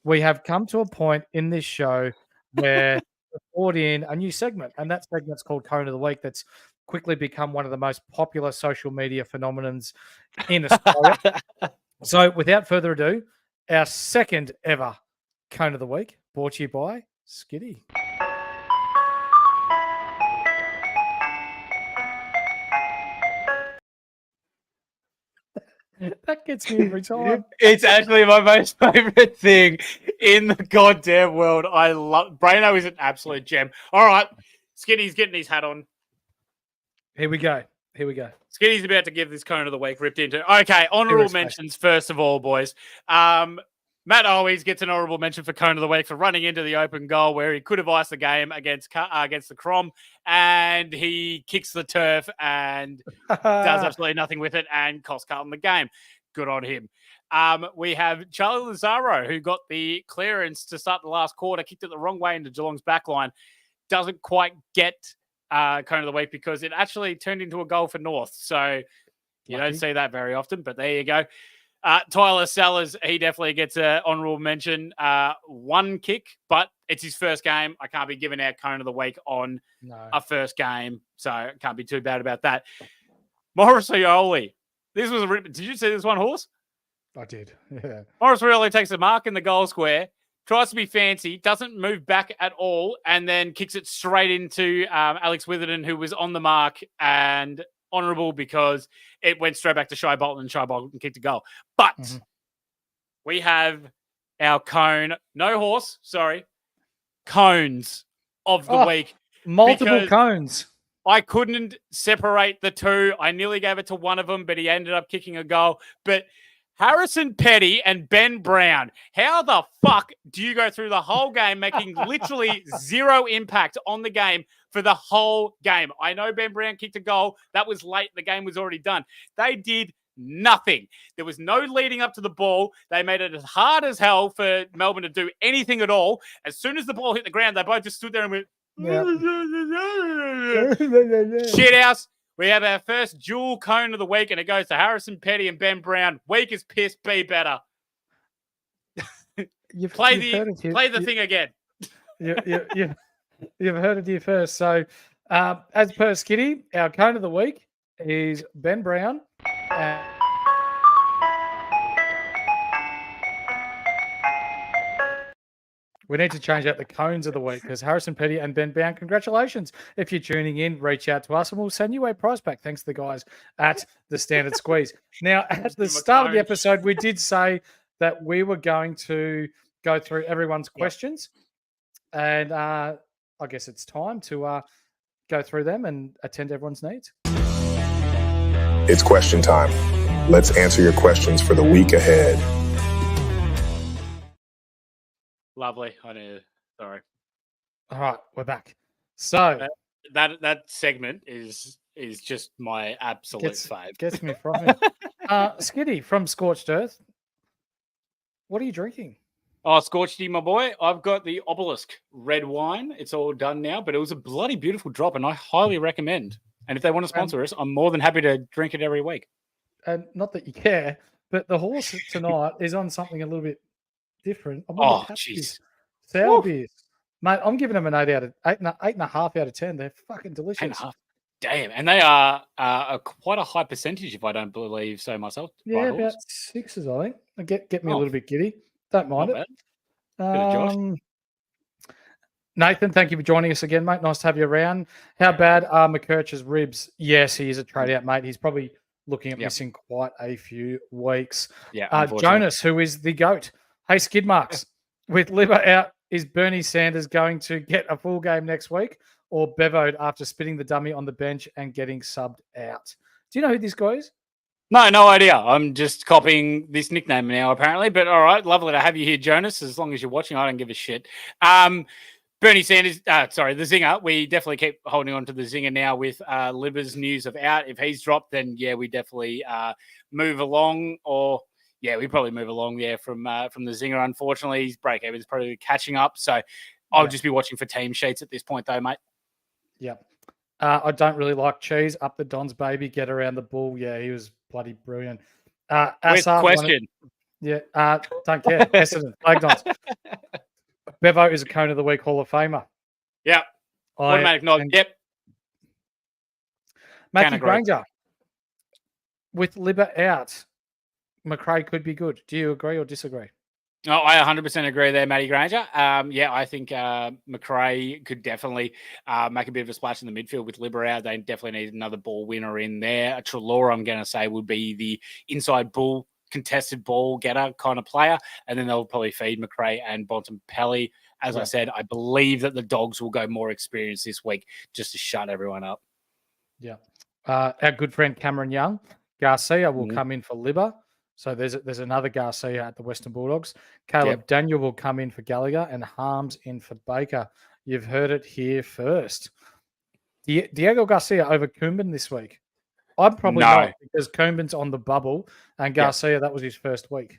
we have come to a point in this show where we've brought in a new segment, and that segment's called Cone of the Week. That's quickly become one of the most popular social media phenomenons in Australia. So without further ado, our second ever Cone of the Week, brought to you by Skiddy. That gets me every time. It's actually my most favorite thing in the goddamn world. I love Braino is an absolute gem. All right, Skiddy's getting his hat on. Here we go. Skiddy's about to give this Cone of the Week ripped into. Okay, honourable mentions first of all, boys. Matt always gets an honourable mention for Cone of the Week for running into the open goal where he could have iced the game against the Crom, and he kicks the turf and does absolutely nothing with it and costs Carlton the game. Good on him. We have Charlie Lazaro, who got the clearance to start the last quarter, kicked it the wrong way into Geelong's backline. Doesn't quite get Cone of the Week because it actually turned into a goal for North. So you don't see that very often, but there you go. Tyler Sellers, he definitely gets an honourable mention. 1 kick, but it's his first game. I can't be giving out Cone of the Week on a first game, so can't be too bad about that. Morris Rioli. This was did you see this one, Horse? I did, yeah. Morris Rioli takes a mark in the goal square, tries to be fancy, doesn't move back at all, and then kicks it straight into Alex Witherden, who was on the mark, and honourable because it went straight back to Shai Bolton and Shai Bolton kicked a goal. But we have our cone, no Horse, sorry, cones of the week. Multiple cones. I couldn't separate the two. I nearly gave it to one of them, but he ended up kicking a goal. But Harrison Petty and Ben Brown, how the fuck do you go through the whole game making literally zero impact on the game for the whole game? I know Ben Brown kicked a goal. That was late. The game was already done. They did nothing. There was no leading up to the ball. They made it as hard as hell for Melbourne to do anything at all. As soon as the ball hit the ground, they both just stood there and went, shit house. We have our first dual cone of the week, and it goes to Harrison Petty and Ben Brown. Weak as piss, be better. Play the thing again. You've heard it here first. So, as per Skiddy, our cone of the week is Ben Brown. We need to change out the cones of the week because Harrison Petty and Ben Brown, congratulations. If you're tuning in, reach out to us and we'll send you a prize pack. Thanks to the guys at the Standard Squeeze. Now, at the start of the episode, we did say that we were going to go through everyone's questions. And I guess it's time to go through them and attend everyone's needs. It's question time. Let's answer your questions for the week ahead. Lovely. I knew. Sorry. All right, we're back. So that segment is just my absolute fave. Gets me from it. Skiddy from Scorched Earth. What are you drinking? Oh, Scorchy, my boy. I've got the Obelisk red wine. It's all done now, but it was a bloody beautiful drop, and I highly recommend. And if they want to sponsor us, I'm more than happy to drink it every week. And not that you care, but the horse tonight is on something a little bit different. Oh, jeez. Sour beers. Mate, I'm giving them an 8.5 out of 10. They're fucking delicious. 8.5. Damn. And they are quite a high percentage, if I don't believe so myself. Yeah, right, about horse? 6s, I think. Get me a little bit giddy. Don't mind Not it. bad. Bit of Josh. Nathan, thank you for joining us again, mate. Nice to have you around. How bad are McKirch's ribs? Yes, he is a trade out, mate. He's probably looking at missing quite a few weeks. Yeah, Jonas, who is the GOAT. Hey, skid marks. With liver out, is Bernie Sanders going to get a full game next week or bevoed after spitting the dummy on the bench and getting subbed out? Do you know who this guy is? No idea. I'm just copying this nickname now, apparently. But all right, lovely to have you here, Jonas. As long as you're watching, I don't give a shit. Bernie Sanders, the Zinger. We definitely keep holding on to the Zinger now with Libber's news of out. If he's dropped, then we definitely move along. We probably move along from the Zinger. Unfortunately, his break-even is probably catching up. So I'll just be watching for team sheets at this point, though, mate. Yep. I don't really like Cheese. Up the Dons, baby. Get around the ball. Yeah, he was bloody brilliant. Question. Don't care. Essendon. Flag Dons. Bevo is a Cone of the Week Hall of Famer. Yeah. Automatic nod. Yep. Matthew Granger. With Libber out, McRae could be good. Do you agree or disagree? Oh, I 100% agree there, Matty Granger. I think McRae could definitely make a bit of a splash in the midfield with Libber out. They definitely need another ball winner in there. A Trelaw, I'm going to say, would be the inside bull, contested ball getter kind of player. And then they'll probably feed McRae and Bontempelli. As I said, I believe that the Dogs will go more experienced this week just to shut everyone up. Yeah. Our good friend Cameron Young, Garcia will come in for Libber. So there's another Garcia at the Western Bulldogs. Caleb Daniel will come in for Gallagher and Harms in for Baker. You've heard it here first. Diego Garcia over Coombin this week. I'm probably not because Coombin's on the bubble and Garcia, that was his first week.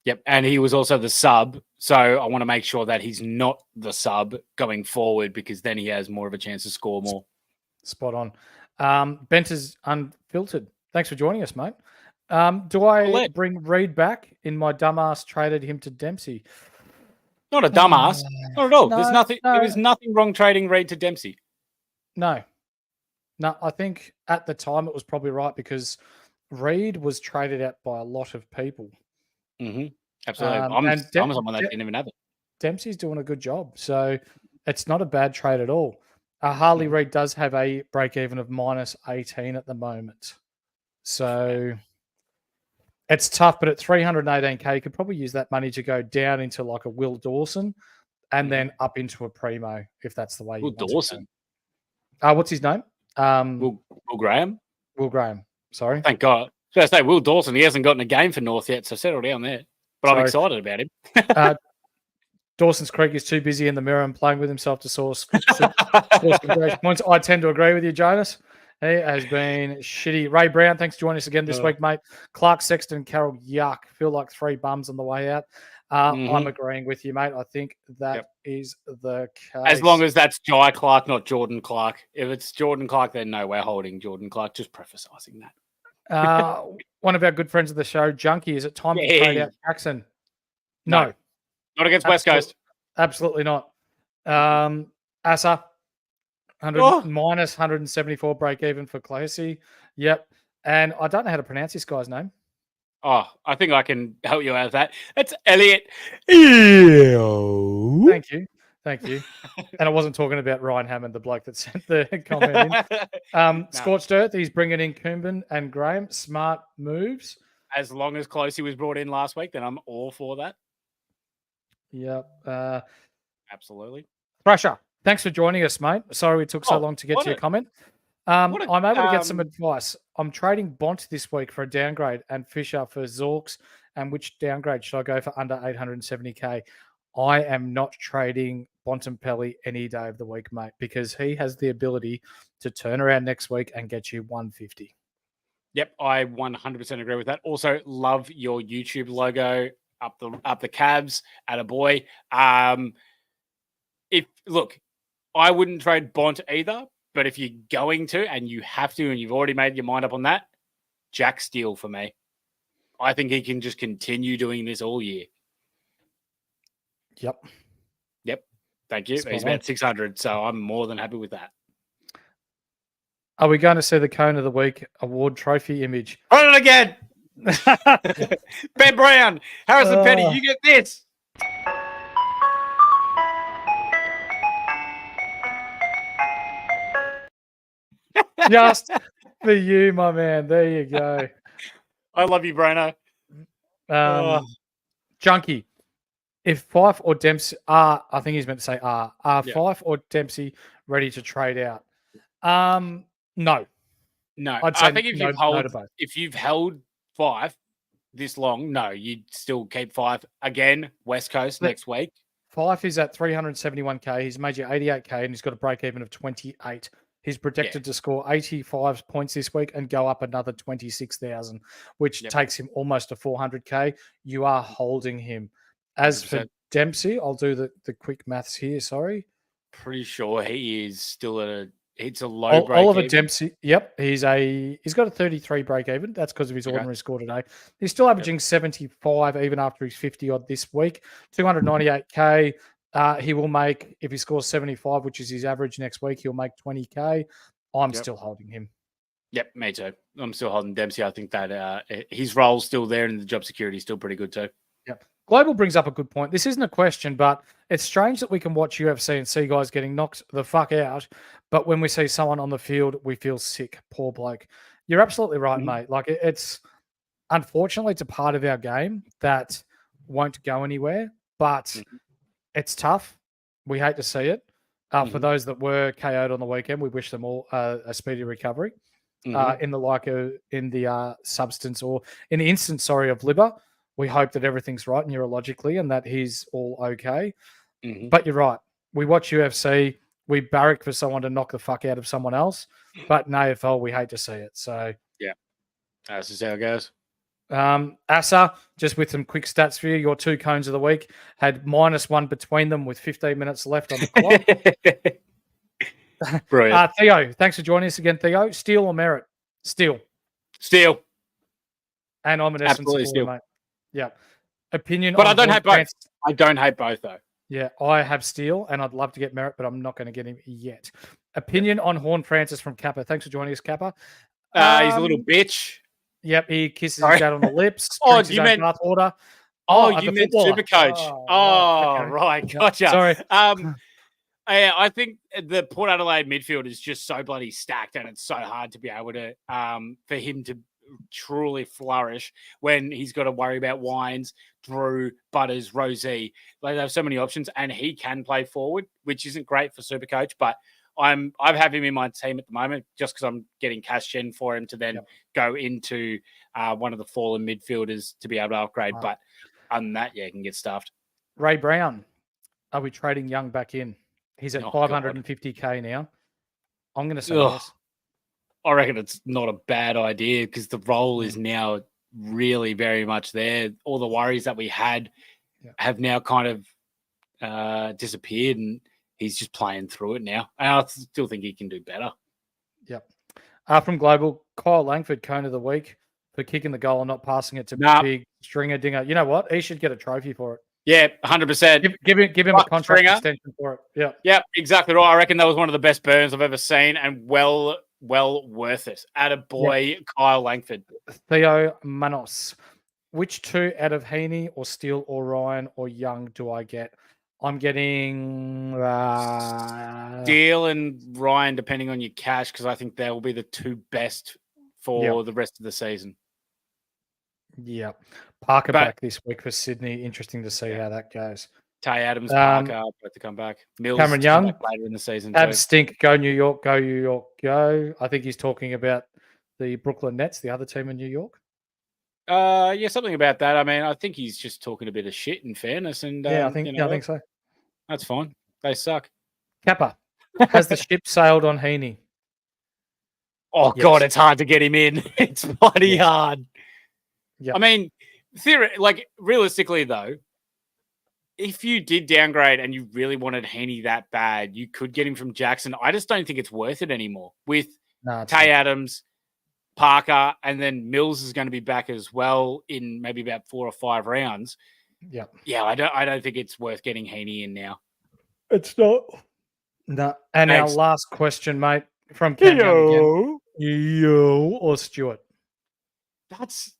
Yep, and he was also the sub. So I want to make sure that he's not the sub going forward because then he has more of a chance to score more. Spot on. Bent is unfiltered. Thanks for joining us, mate. Do I bring Reed back in my dumbass traded him to Dempsey? Not a dumbass. Not at all. There's nothing. There was nothing wrong trading Reed to Dempsey. No, I think at the time it was probably right because Reed was traded out by a lot of people. Mm-hmm. Absolutely. I'm someone that didn't even have it. Dempsey's doing a good job. So it's not a bad trade at all. Harley Reid does have a break even of minus 18 at the moment. So it's tough, but at 318K, you could probably use that money to go down into like a Will Dawson and then up into a Primo, if that's the way you want Dawson. What's his name? Will Graham. Will Graham. Sorry. Thank God. I was going to say Will Dawson. He hasn't gotten a game for North yet, so settle down there. But I'm excited about him. Dawson's Creek is too busy in the mirror and playing with himself to source points. I tend to agree with you, Jonas. He has been shitty. Ray Brown, thanks for joining us again this week, mate. Clark Sexton, Carroll, yuck. Feel like 3 bums on the way out. I'm agreeing with you, mate. I think that is the case. As long as that's Jai Clark, not Jordan Clark. If it's Jordan Clark, then no, we're holding Jordan Clark. Just prefacing that. One of our good friends of the show, Junkie, is it time to trade out Jackson? No. Not against West Coast. Absolutely not. Asa, minus 174 break even for Clacy. Yep. And I don't know how to pronounce this guy's name. Oh, I think I can help you out with that. It's Elliot. Thank you. And I wasn't talking about Ryan Hammond, the bloke that sent the comment in. Scorched Earth, he's bringing in Coombin and Graham. Smart moves. As long as Closey was brought in last week, then I'm all for that. Yep. Absolutely. Thrasher, thanks for joining us, mate. Sorry we took so long to get to your comment. I'm able to get some advice. I'm trading Bont this week for a downgrade and Fisher for Zorks. And which downgrade should I go for under 870k? I am not trading Bontempelli any day of the week, mate, because he has the ability to turn around next week and get you 150. Yep, I 100% agree with that. Also, love your YouTube logo up the cabs at a boy. Look, I wouldn't trade Bont either, but if you're going to and you have to, and you've already made your mind up on that, Jack Steele for me. I think he can just continue doing this all year. Yep. Thank you. He's about 600, so I'm more than happy with that. Are we going to see the Cone of the Week award trophy image? Run it again. Ben Brown, Harrison Petty, you get this. Just for you, my man. There you go. I love you, Brano. Junkie. If Fife or Dempsey are, I think he's meant to say are Fife or Dempsey ready to trade out? No. I'd say I think if you've held Fife this long, no, you'd still keep Fife again. West Coast next week. Fife is at 371k. He's made you 88k, and he's got a break even of 28. He's projected to score 85 points this week and go up another 26,000, which takes him almost to 400k. You are holding him. As 100%. For Dempsey, I'll do the quick maths here. Sorry. Pretty sure he is still it's a low break Oliver even. Dempsey, yep. He's got a 33 break even. That's because of his ordinary score today. He's still averaging 75 even after his 50 odd this week. 298k. He will make, if he scores 75, which is his average next week, he'll make 20k. I'm still holding him. Yep, me too. I'm still holding Dempsey. I think that his role's still there and the job security is still pretty good too. Yep. Global brings up a good point. This isn't a question, but it's strange that we can watch UFC and see guys getting knocked the fuck out, but when we see someone on the field, we feel sick. Poor bloke. You're absolutely right, mate. Like, it's unfortunately, it's a part of our game that won't go anywhere, but it's tough. We hate to see it. For those that were KO'd on the weekend, we wish them all a speedy recovery. In the substance or in the instance, of liver. We hope that everything's right neurologically and that he's all okay. But you're right. We watch UFC. We barrack for someone to knock the fuck out of someone else. But in AFL, we hate to see it. So, yeah, that's just how it goes. Asa, just with some quick stats for you, your 2 cones of the week had -1 between them with 15 minutes left on the clock. Brilliant. Theo, thanks for joining us again, Theo. Steal or merit? Steal. And I'm an absolutely Essence mate. Yeah. Opinion but on I don't hate both. I don't hate both, though. Yeah, I have Steele, and I'd love to get Merritt, but I'm not going to get him yet. Opinion on Horn Francis from Kappa. Thanks for joining us, Kappa. He's a little bitch. Yep, he kisses his dad on the lips. You meant bath water. You meant Supercoach. Right. Gotcha. Sorry. I think the Port Adelaide midfield is just so bloody stacked, and it's so hard to be able to for him to truly flourish when he's got to worry about Wines, Drew, Butters, Rosie. They have so many options, and he can play forward, which isn't great for Supercoach. But I have him in my team at the moment just because I'm getting cash gen for him to then go into one of the fallen midfielders to be able to upgrade. Right. But other than that, he can get stuffed. Ray Brown, are we trading Young back in? He's at 550k now. I'm going to say yes. I reckon it's not a bad idea because the role is now really very much there. All the worries that we had have now kind of disappeared, and he's just playing through it now. And I still think he can do better. Yep. From Global, Kyle Langford, cone of the week for kicking the goal and not passing it to Big Stringer Dinger. You know what? He should get a trophy for it. Yeah, 100%. Give him a contract extension for it. Yeah, exactly right. I reckon that was one of the best burns I've ever seen, and well worth it. Attaboy, Kyle Langford. Theo Manos. Which 2 out of Heaney or Steele or Ryan or Young do I get? I'm getting Steele and Ryan, depending on your cash, because I think they will be the 2 best for the rest of the season. Yeah. Parker back this week for Sydney. Interesting to see how that goes. Tay Adams, Parker, both to come back. Mills Cameron Young later in the season. Ab Stink, go New York, go New York, go. I think he's talking about the Brooklyn Nets, the other team in New York. Yeah, something about that. I mean, I think he's just talking a bit of shit. In fairness, and I think so. That's fine. They suck. Kappa, has the ship sailed on Heaney? Oh yes. God, it's hard to get him in. It's bloody hard. Yeah. I mean, realistically though, if you did downgrade and you really wanted Heaney that bad, you could get him from Jackson. I just don't think it's worth it anymore with Tay Adams, Parker, and then Mills is going to be back as well in maybe about 4 or 5 rounds. Yeah. Yeah, I don't think it's worth getting Heaney in now. It's not. No. And Thanks. Our last question, mate, from Cam again. Yo or Stewart?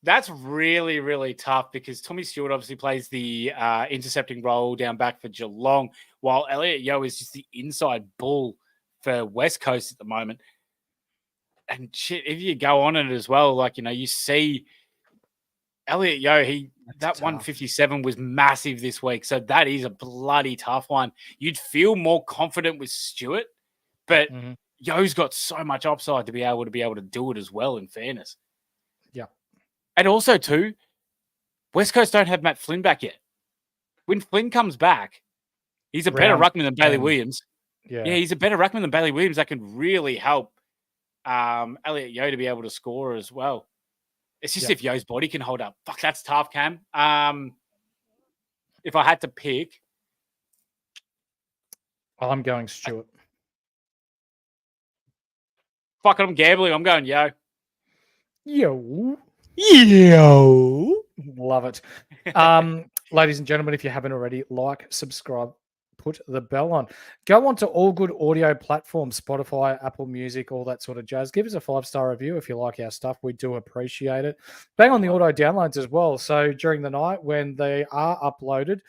That's really, really tough because Tommy Stewart obviously plays the intercepting role down back for Geelong, while Elliot Yeo is just the inside bull for West Coast at the moment. And shit, if you go on it as well, you see Elliot Yeo, that 157 was massive this week. So that is a bloody tough one. You'd feel more confident with Stewart, but Yeo's got so much upside to be able to do it as well, in fairness. Yeah. And also, too, West Coast don't have Matt Flynn back yet. When Flynn comes back, he's a better ruckman than Bailey Williams. Yeah, he's a better ruckman than Bailey Williams. That can really help Elliot Yeo to be able to score as well. It's just if Yeo's body can hold up. Fuck, that's tough, Cam. If I had to pick, I'm going Stewart. Fuck it, I'm gambling. I'm going Yeo. Yo. Love it. Ladies and gentlemen, if you haven't already, like, subscribe, put the bell on. Go on to all good audio platforms, Spotify, Apple Music, all that sort of jazz. Give us a 5-star review if you like our stuff. We do appreciate it. Bang on the auto downloads as well. So during the night when they are uploaded,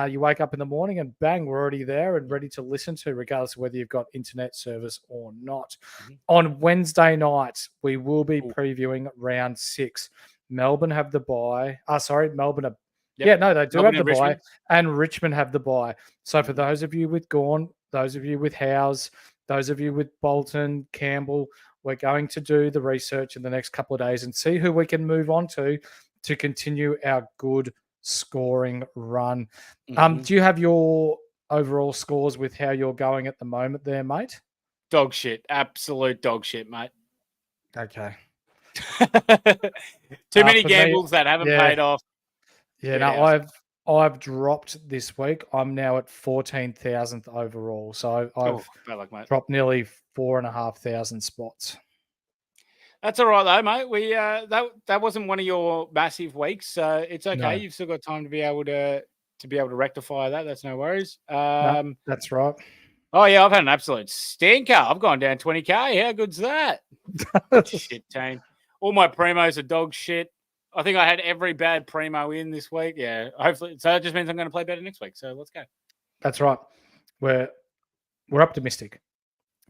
you wake up in the morning and bang, we're already there and ready to listen to, regardless of whether you've got internet service or not. On Wednesday night, we will be previewing round 6. Melbourne have the bye. Melbourne are they do Melbourne have the bye, and Richmond have the bye. So for those of you with Gawn, those of you with Howes, those of you with Bolton, Campbell, we're going to do the research in the next couple of days and see who we can move on to continue our good scoring run. Do you have your overall scores with how you're going at the moment there, mate? Dog shit. Absolute dog shit, mate. Okay. Too many gambles that haven't paid off. I've dropped this week. I'm now at 14,000th overall. So I've dropped nearly 4,500 spots. That's all right though, mate. We that wasn't one of your massive weeks, so it's okay. No. You've still got time to be able to rectify that. That's no worries. No, that's right. Oh yeah, I've had an absolute stinker. I've gone down 20k. How good's that? Shit team. All my primos are dog shit. I think I had every bad primo in this week. Yeah, hopefully. So that just means I'm going to play better next week. So let's go. That's right. We're optimistic.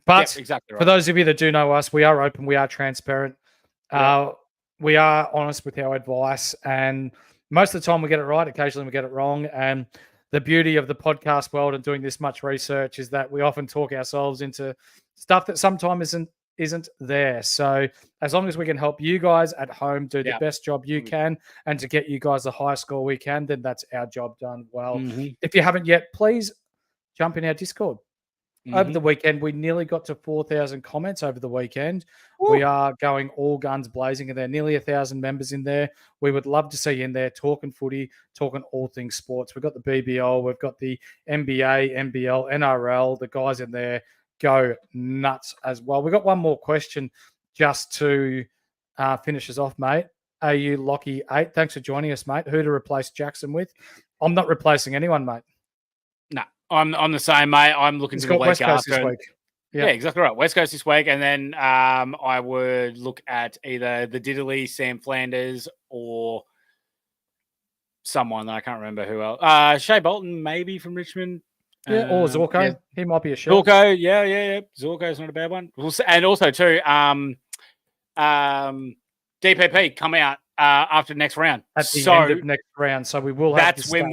But exactly right. For those of you that do know us, we are open. We are transparent. We are honest with our advice. And most of the time we get it right. Occasionally we get it wrong. And the beauty of the podcast world and doing this much research is that we often talk ourselves into stuff that sometimes isn't there. So as long as we can help you guys at home do the best job you can and to get you guys the highest score we can, then that's our job done well. If you haven't yet, please jump in our Discord. Over the weekend, we nearly got to 4,000 comments over the weekend. Woo. We are going all guns blazing, and there are nearly 1,000 members in there. We would love to see you in there talking footy, talking all things sports. We've got the BBL, we've got the NBA, NBL, NRL. The guys in there go nuts as well. We've got one more question just to finish us off, mate. Are you Lockie 8? Thanks for joining us, mate. Who to replace Jackson with? I'm not replacing anyone, mate. No. I'm the same, mate. I'm looking to the week after. This week. Yeah, exactly right. West Coast this week, and then I would look at either the Diddley, Sam Flanders, or someone that I can't remember who else. Shea Bolton, maybe from Richmond. Yeah, or Zorko. Yeah. He might be a shout. Zorko, yeah. Zorko's not a bad one. And also too, DPP come out after next round. At the end of next round. So we will have that's when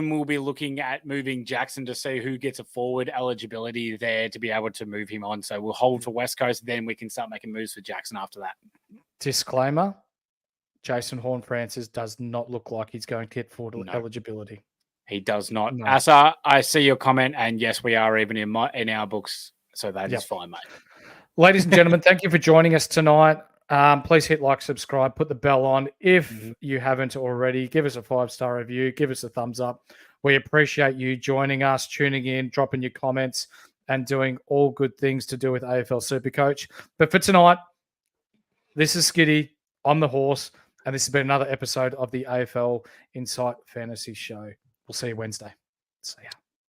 we'll be looking at moving Jackson to see who gets a forward eligibility there to be able to move him on. So we'll hold for West Coast, then we can start making moves for Jackson after that. Disclaimer: Jason Horne-Francis does not look like he's going to get forward eligibility. He does not. No. Asa, I see your comment, and yes, we are even in our books, so that is fine, mate. Ladies and gentlemen, thank you for joining us tonight. Please hit like, subscribe, put the bell on. If you haven't already, give us a 5-star review, give us a thumbs up. We appreciate you joining us, tuning in, dropping your comments, and doing all good things to do with AFL Supercoach. But for tonight, this is Skiddy. I'm the horse, and this has been another episode of the AFL Insight Fantasy Show. We'll see you Wednesday. See ya.